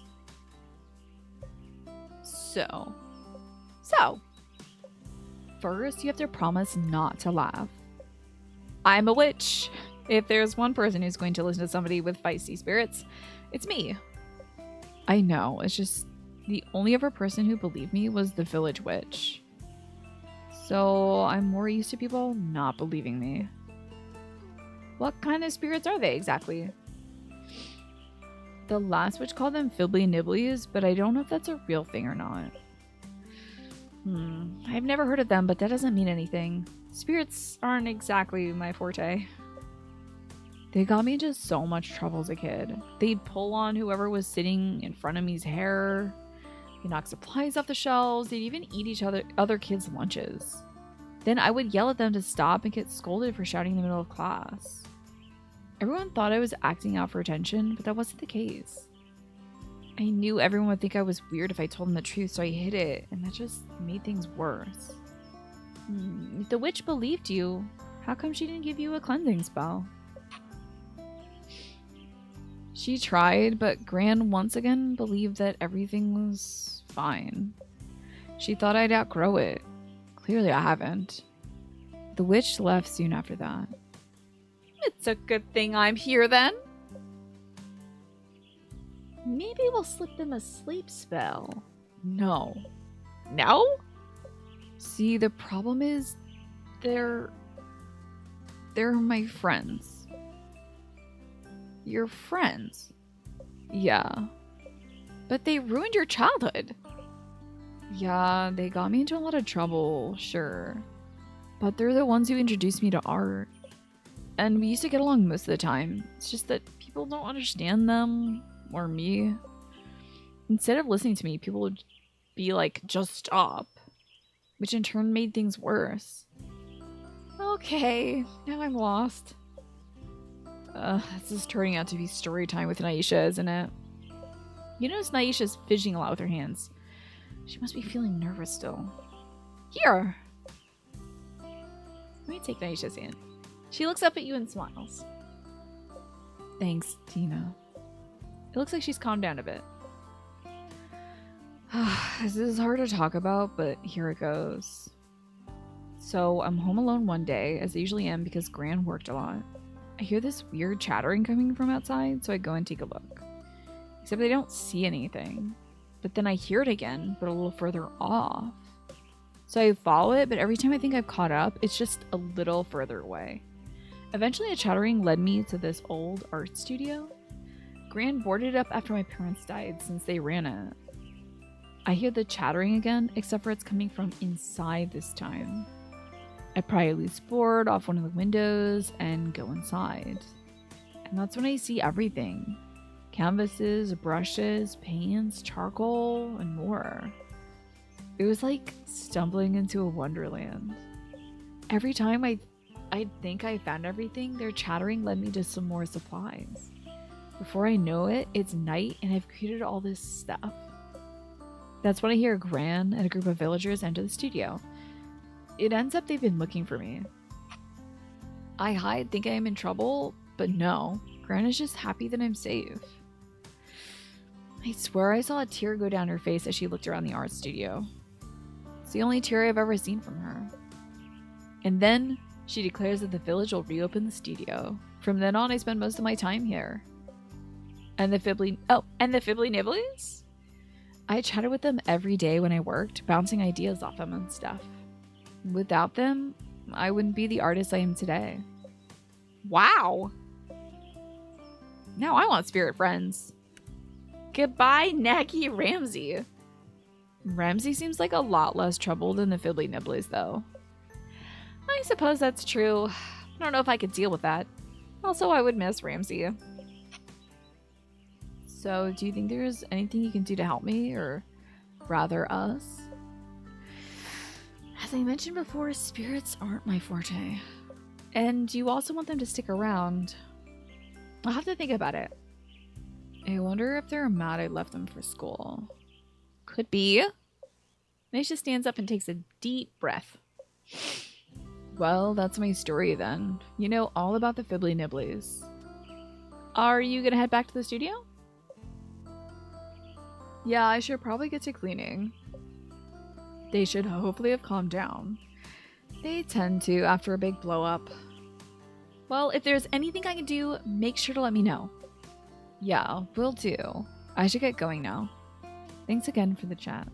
So, first you have to promise not to laugh. I'm a witch. If there's one person who's going to listen to somebody with feisty spirits, it's me. I know, it's just the only other person who believed me was the village witch. So I'm more used to people not believing me. What kind of spirits are they exactly? The last witch called them fibbly nibblies, but I don't know if that's a real thing or not. I've never heard of them, but that doesn't mean anything. Spirits aren't exactly my forte. They got me into so much trouble as a kid. They'd pull on whoever was sitting in front of me's hair. They'd knock supplies off the shelves. They'd even eat other kids' lunches. Then I would yell at them to stop and get scolded for shouting in the middle of class. Everyone thought I was acting out for attention, but that wasn't the case. I knew everyone would think I was weird if I told them the truth, so I hid it, and that just made things worse. If the witch believed you, how come she didn't give you a cleansing spell? She tried, but Gran once again believed that everything was fine. She thought I'd outgrow it. Clearly I haven't. The witch left soon after that. It's a good thing I'm here then. Maybe we'll slip them a sleep spell. No. No? See, the problem is they're my friends. Your friends? Yeah. But they ruined your childhood. Yeah, they got me into a lot of trouble, sure. But they're the ones who introduced me to art. And we used to get along most of the time. It's just that people don't understand them, or me. Instead of listening to me, people would be like, just stop. Which in turn made things worse. Okay, now I'm lost. This is turning out to be story time with Niesha, isn't it? You notice Niesha's fidgeting a lot with her hands. She must be feeling nervous still. Here! Let me take Niesha's hand. She looks up at you and smiles. Thanks, Tina. It looks like she's calmed down a bit. This is hard to talk about, but here it goes. So, I'm home alone one day, as I usually am because Gran worked a lot. I hear this weird chattering coming from outside, so I go and take a look. Except I don't see anything. But then I hear it again, but a little further off. So I follow it, but every time I think I've caught up, it's just a little further away. Eventually, the chattering led me to this old art studio. Gran boarded it up after my parents died, since they ran it. I hear the chattering again, except for it's coming from inside this time. I pry a loose board off one of the windows and go inside. And that's when I see everything. Canvases, brushes, paints, charcoal, and more. It was like stumbling into a wonderland. Every time I think I found everything, their chattering led me to some more supplies. Before I know it, it's night and I've created all this stuff. That's when I hear Gran and a group of villagers enter the studio. It ends up they've been looking for me. I hide, think I am in trouble, but no. Gran is just happy that I'm safe. I swear I saw a tear go down her face as she looked around the art studio. It's the only tear I've ever seen from her. And then she declares that the village will reopen the studio. From then on, I spend most of my time here. And the fibbly nibblies? I chatted with them every day when I worked, bouncing ideas off them and stuff. Without them, I wouldn't be the artist I am today. Wow! Now I want spirit friends. Goodbye, Naggy Ramsey. Ramsey seems like a lot less trouble than the Fibbly Nibblies, though. I suppose that's true. I don't know if I could deal with that. Also, I would miss Ramsey. So, do you think there's anything you can do to help me, or rather us? As I mentioned before, spirits aren't my forte. And you also want them to stick around. I'll have to think about it. I wonder if they're mad I left them for school. Could be. Niesha stands up and takes a deep breath. Well, that's my story then. You know all about the Fibbly Nibblies. Are you gonna head back to the studio? Yeah, I should probably get to cleaning. They should hopefully have calmed down. They tend to after a big blow up. Well, if there's anything I can do, make sure to let me know. Yeah, will do. I should get going now. Thanks again for the chat.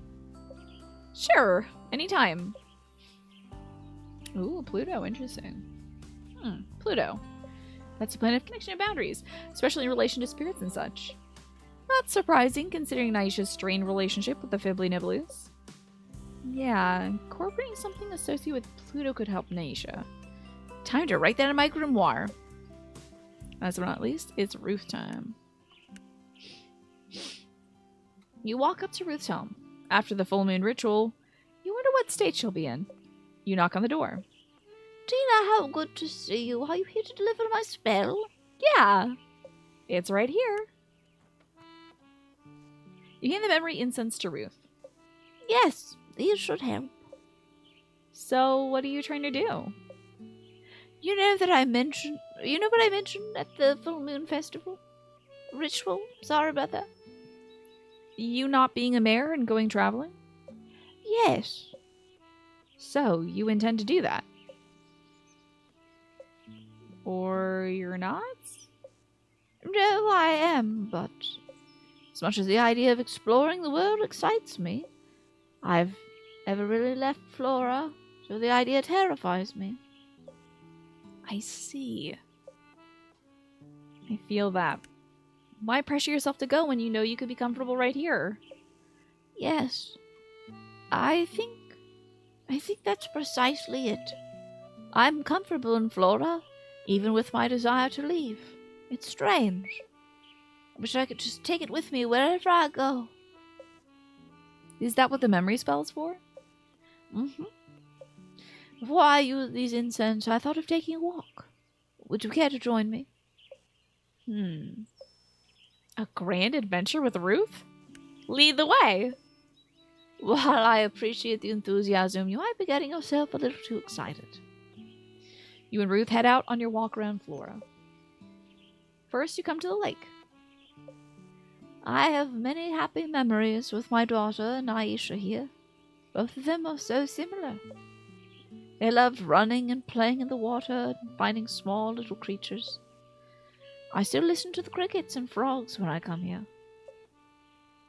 Sure, anytime. Ooh, Pluto, interesting. Pluto. That's a planet of connection and boundaries, especially in relation to spirits and such. Not surprising, considering Niesha's strained relationship with the Fibbly Nibblies. Yeah, incorporating something associated with Pluto could help Niesha. Time to write that in my grimoire. Last but not least, it's Ruth time. You walk up to Ruth's home. After the full moon ritual, you wonder what state she'll be in. You knock on the door. Tina, how good to see you. Are you here to deliver my spell? Yeah, it's right here. You hand the memory incense to Ruth. Yes, these should help. So, what are you trying to do? You know what I mentioned at the full moon festival? Ritual? Sorry about that. You not being a mayor and going traveling? Yes. So, you intend to do that? Or you're not? No, I am, but as much as the idea of exploring the world excites me, I've never really left Flora, so the idea terrifies me. I see. I feel that. Why pressure yourself to go when you know you could be comfortable right here? Yes. I think that's precisely it. I'm comfortable in Flora, even with my desire to leave. It's strange. I wish I could just take it with me wherever I go. Is that what the memory spell's for? Mm-hmm. Before I use these incense, I thought of taking a walk. Would you care to join me? A grand adventure with Ruth? Lead the way! While I appreciate the enthusiasm, you might be getting yourself a little too excited. You and Ruth head out on your walk around Flora. First, you come to the lake. I have many happy memories with my daughter, Niesha, here. Both of them are so similar. They loved running and playing in the water and finding small little creatures. I still listen to the crickets and frogs when I come here.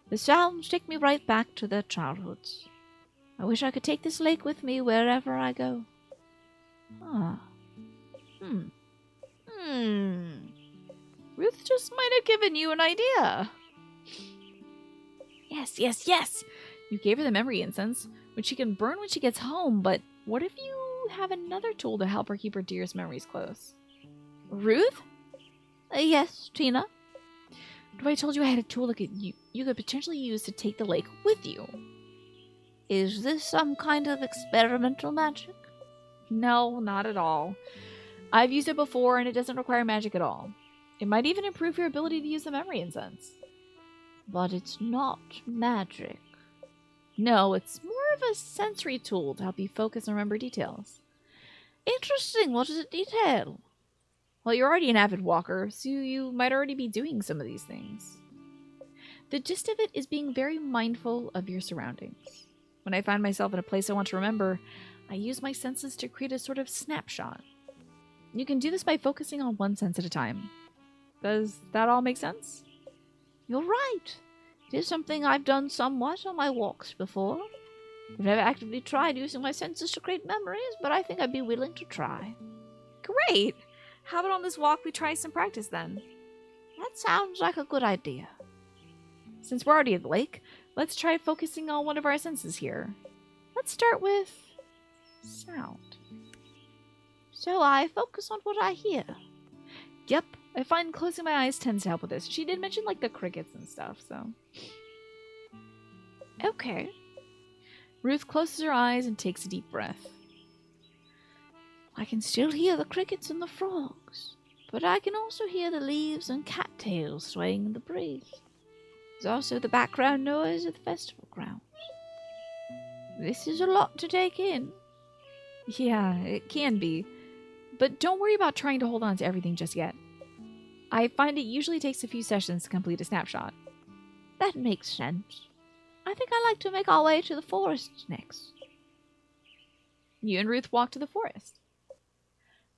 The sounds take me right back to their childhoods. I wish I could take this lake with me wherever I go. Ruth just might have given you an idea. Yes. You gave her the memory incense, which she can burn when she gets home, but what if you have another tool to help her keep her dearest memories close? Ruth? Yes, Tina? What if I told you I had a tool that you could potentially use to take the lake with you? Is this some kind of experimental magic? No, not at all. I've used it before and it doesn't require magic at all. It might even improve your ability to use the memory incense. But it's not magic. No, it's more of a sensory tool to help you focus and remember details. Interesting. What does it detail? Well, you're already an avid walker, so you might already be doing some of these things. The gist of it is being very mindful of your surroundings. When I find myself in a place I want to remember, I use my senses to create a sort of snapshot. You can do this by focusing on one sense at a time. Does that all make sense? You're right. It is something I've done somewhat on my walks before. I've never actively tried using my senses to create memories, but I think I'd be willing to try. Great! How about on this walk we try some practice then? That sounds like a good idea. Since we're already at the lake, Let's try focusing on one of our senses here. Let's start with sound. So I focus on what I hear. Yep, I find closing my eyes tends to help with this. She did mention like the crickets and stuff, so. Okay. Ruth closes her eyes and takes a deep breath. I can still hear the crickets and the frogs, but I can also hear the leaves and cattails swaying in the breeze. There's also the background noise of the festival grounds. This is a lot to take in. Yeah, it can be. But don't worry about trying to hold on to everything just yet. I find it usually takes a few sessions to complete a snapshot. That makes sense. I think I'd like to make our way to the forest next. You and Ruth walk to the forest.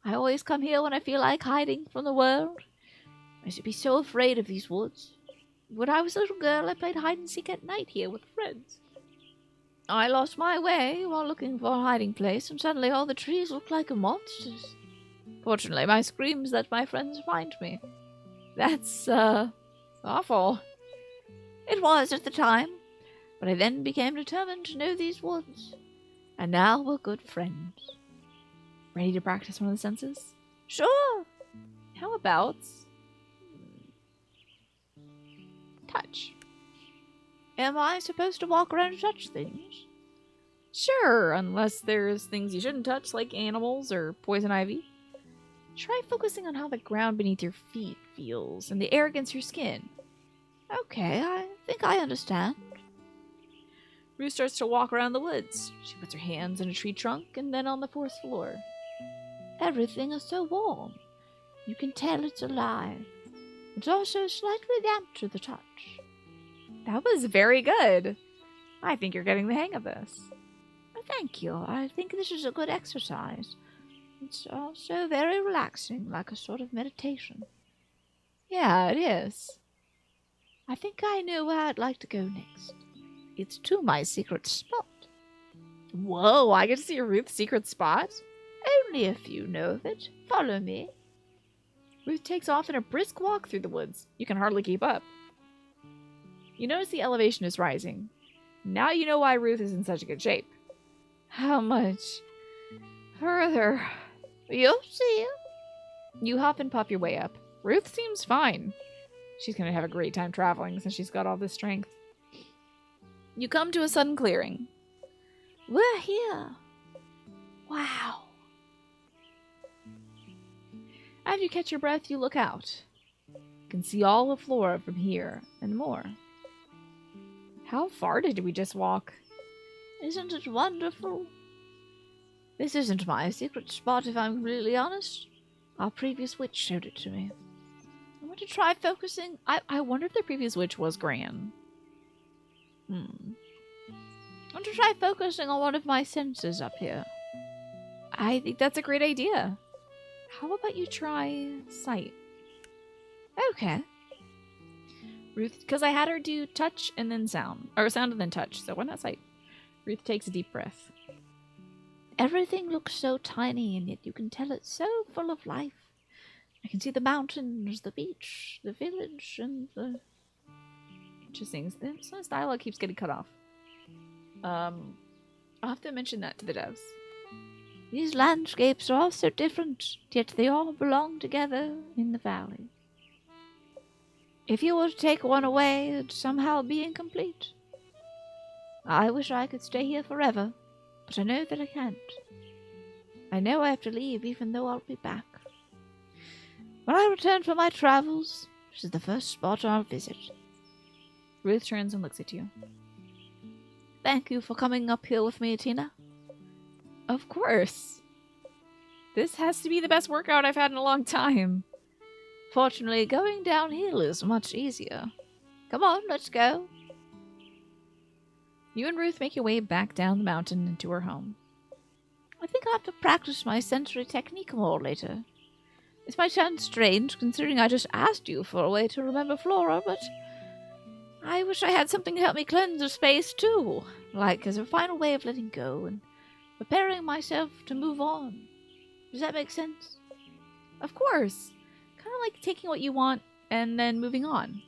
I always come here when I feel like hiding from the world. I used to be so afraid of these woods. When I was a little girl, I played hide and seek at night here with friends. I lost my way while looking for a hiding place, and suddenly all the trees looked like monsters. Fortunately, my screams let my friends find me. That's, awful. It was at the time, but I then became determined to know these woods. And now we're good friends. Ready to practice one of the senses? Sure. How about touch? Am I supposed to walk around and touch things? Sure, unless there's things you shouldn't touch, like animals or poison ivy. Try focusing on how the ground beneath your feet feels and the air against your skin. Okay, I think I understand. Ruth starts to walk around the woods. She puts her hands in a tree trunk and then on the forest floor. Everything is so warm. You can tell it's alive. It's also slightly damp to the touch. That was very good. I think you're getting the hang of this. Thank you. I think this is a good exercise. It's also very relaxing, like a sort of meditation. Yeah, it is. I think I know where I'd like to go next. It's to my secret spot. Whoa, I get to see Ruth's secret spot? Only if you know of it. Follow me. Ruth takes off in a brisk walk through the woods. You can hardly keep up. You notice the elevation is rising. Now you know why Ruth is in such a good shape. How much further? You'll see. You huff and puff your way up. Ruth seems fine. She's going to have a great time traveling since she's got all this strength. You come to a sudden clearing. We're here. Wow. As you catch your breath, you look out. You can see all of Flora from here and more. How far did we just walk? Isn't it wonderful? This isn't my secret spot, if I'm completely honest. Our previous witch showed it to me. I want to try focusing. I wonder if the previous witch was Gran. I want to try focusing on one of my senses up here. I think that's a great idea. How about you try sight? Okay. Ruth, because I had her do touch and then sound. Or sound and then touch, so why not sight? Ruth takes a deep breath. Everything looks so tiny, and yet you can tell it's so full of life. I can see the mountains, the beach, the village, and the... Interesting. This dialogue keeps getting cut off. I'll have to mention that to the devs. These landscapes are all so different, yet they all belong together in the valley. If you were to take one away, it'd somehow be incomplete. I wish I could stay here forever, but I know that I can't. I know I have to leave, even though I'll be back. When I return from my travels, this is the first spot I'll visit. Ruth turns and looks at you. Thank you for coming up here with me, Tina. Of course. This has to be the best workout I've had in a long time. Fortunately, going downhill is much easier. Come on, let's go. You and Ruth make your way back down the mountain and to her home. I think I'll have to practice my sensory technique more later. This might sound strange, considering I just asked you for a way to remember Flora, but I wish I had something to help me cleanse the space, too. Like, as a final way of letting go and preparing myself to move on. Does that make sense? Of course. Kind of like taking what you want and then moving on.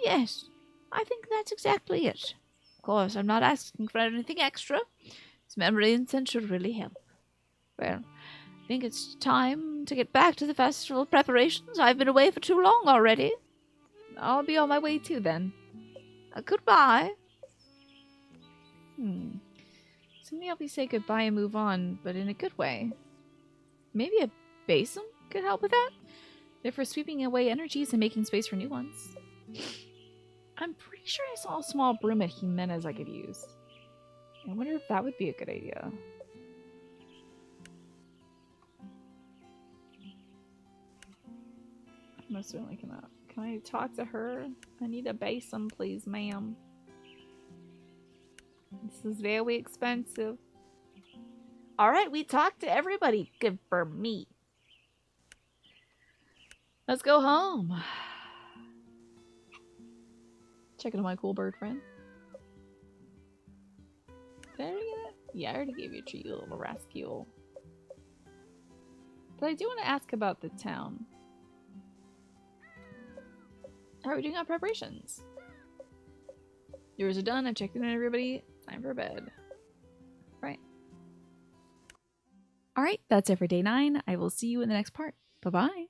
Yes, I think that's exactly it. Of course. I'm not asking for anything extra. This memory incense should really help. Well, I think it's time to get back to the festival preparations. I've been away for too long already. I'll be on my way too then. Goodbye. So maybe help you say goodbye and move on, but in a good way. Maybe a basin could help with that? They're for sweeping away energies and making space for new ones. I'm pretty sure I saw a small broom at Jimenez I could use. I wonder if that would be a good idea. I most certainly cannot. Can I talk to her? I need a basin, please, ma'am. This is very expensive. Alright, we talked to everybody. Good for me. Let's go home. Checking on my cool bird friend. Did I already get it? Yeah, I already gave you a treat, you little rascal. But I do want to ask about the town. How are we doing on preparations? Yours are done. I've checked in on everybody. Time for bed. Right. Alright, that's it for day 9. I will see you in the next part. Bye-bye.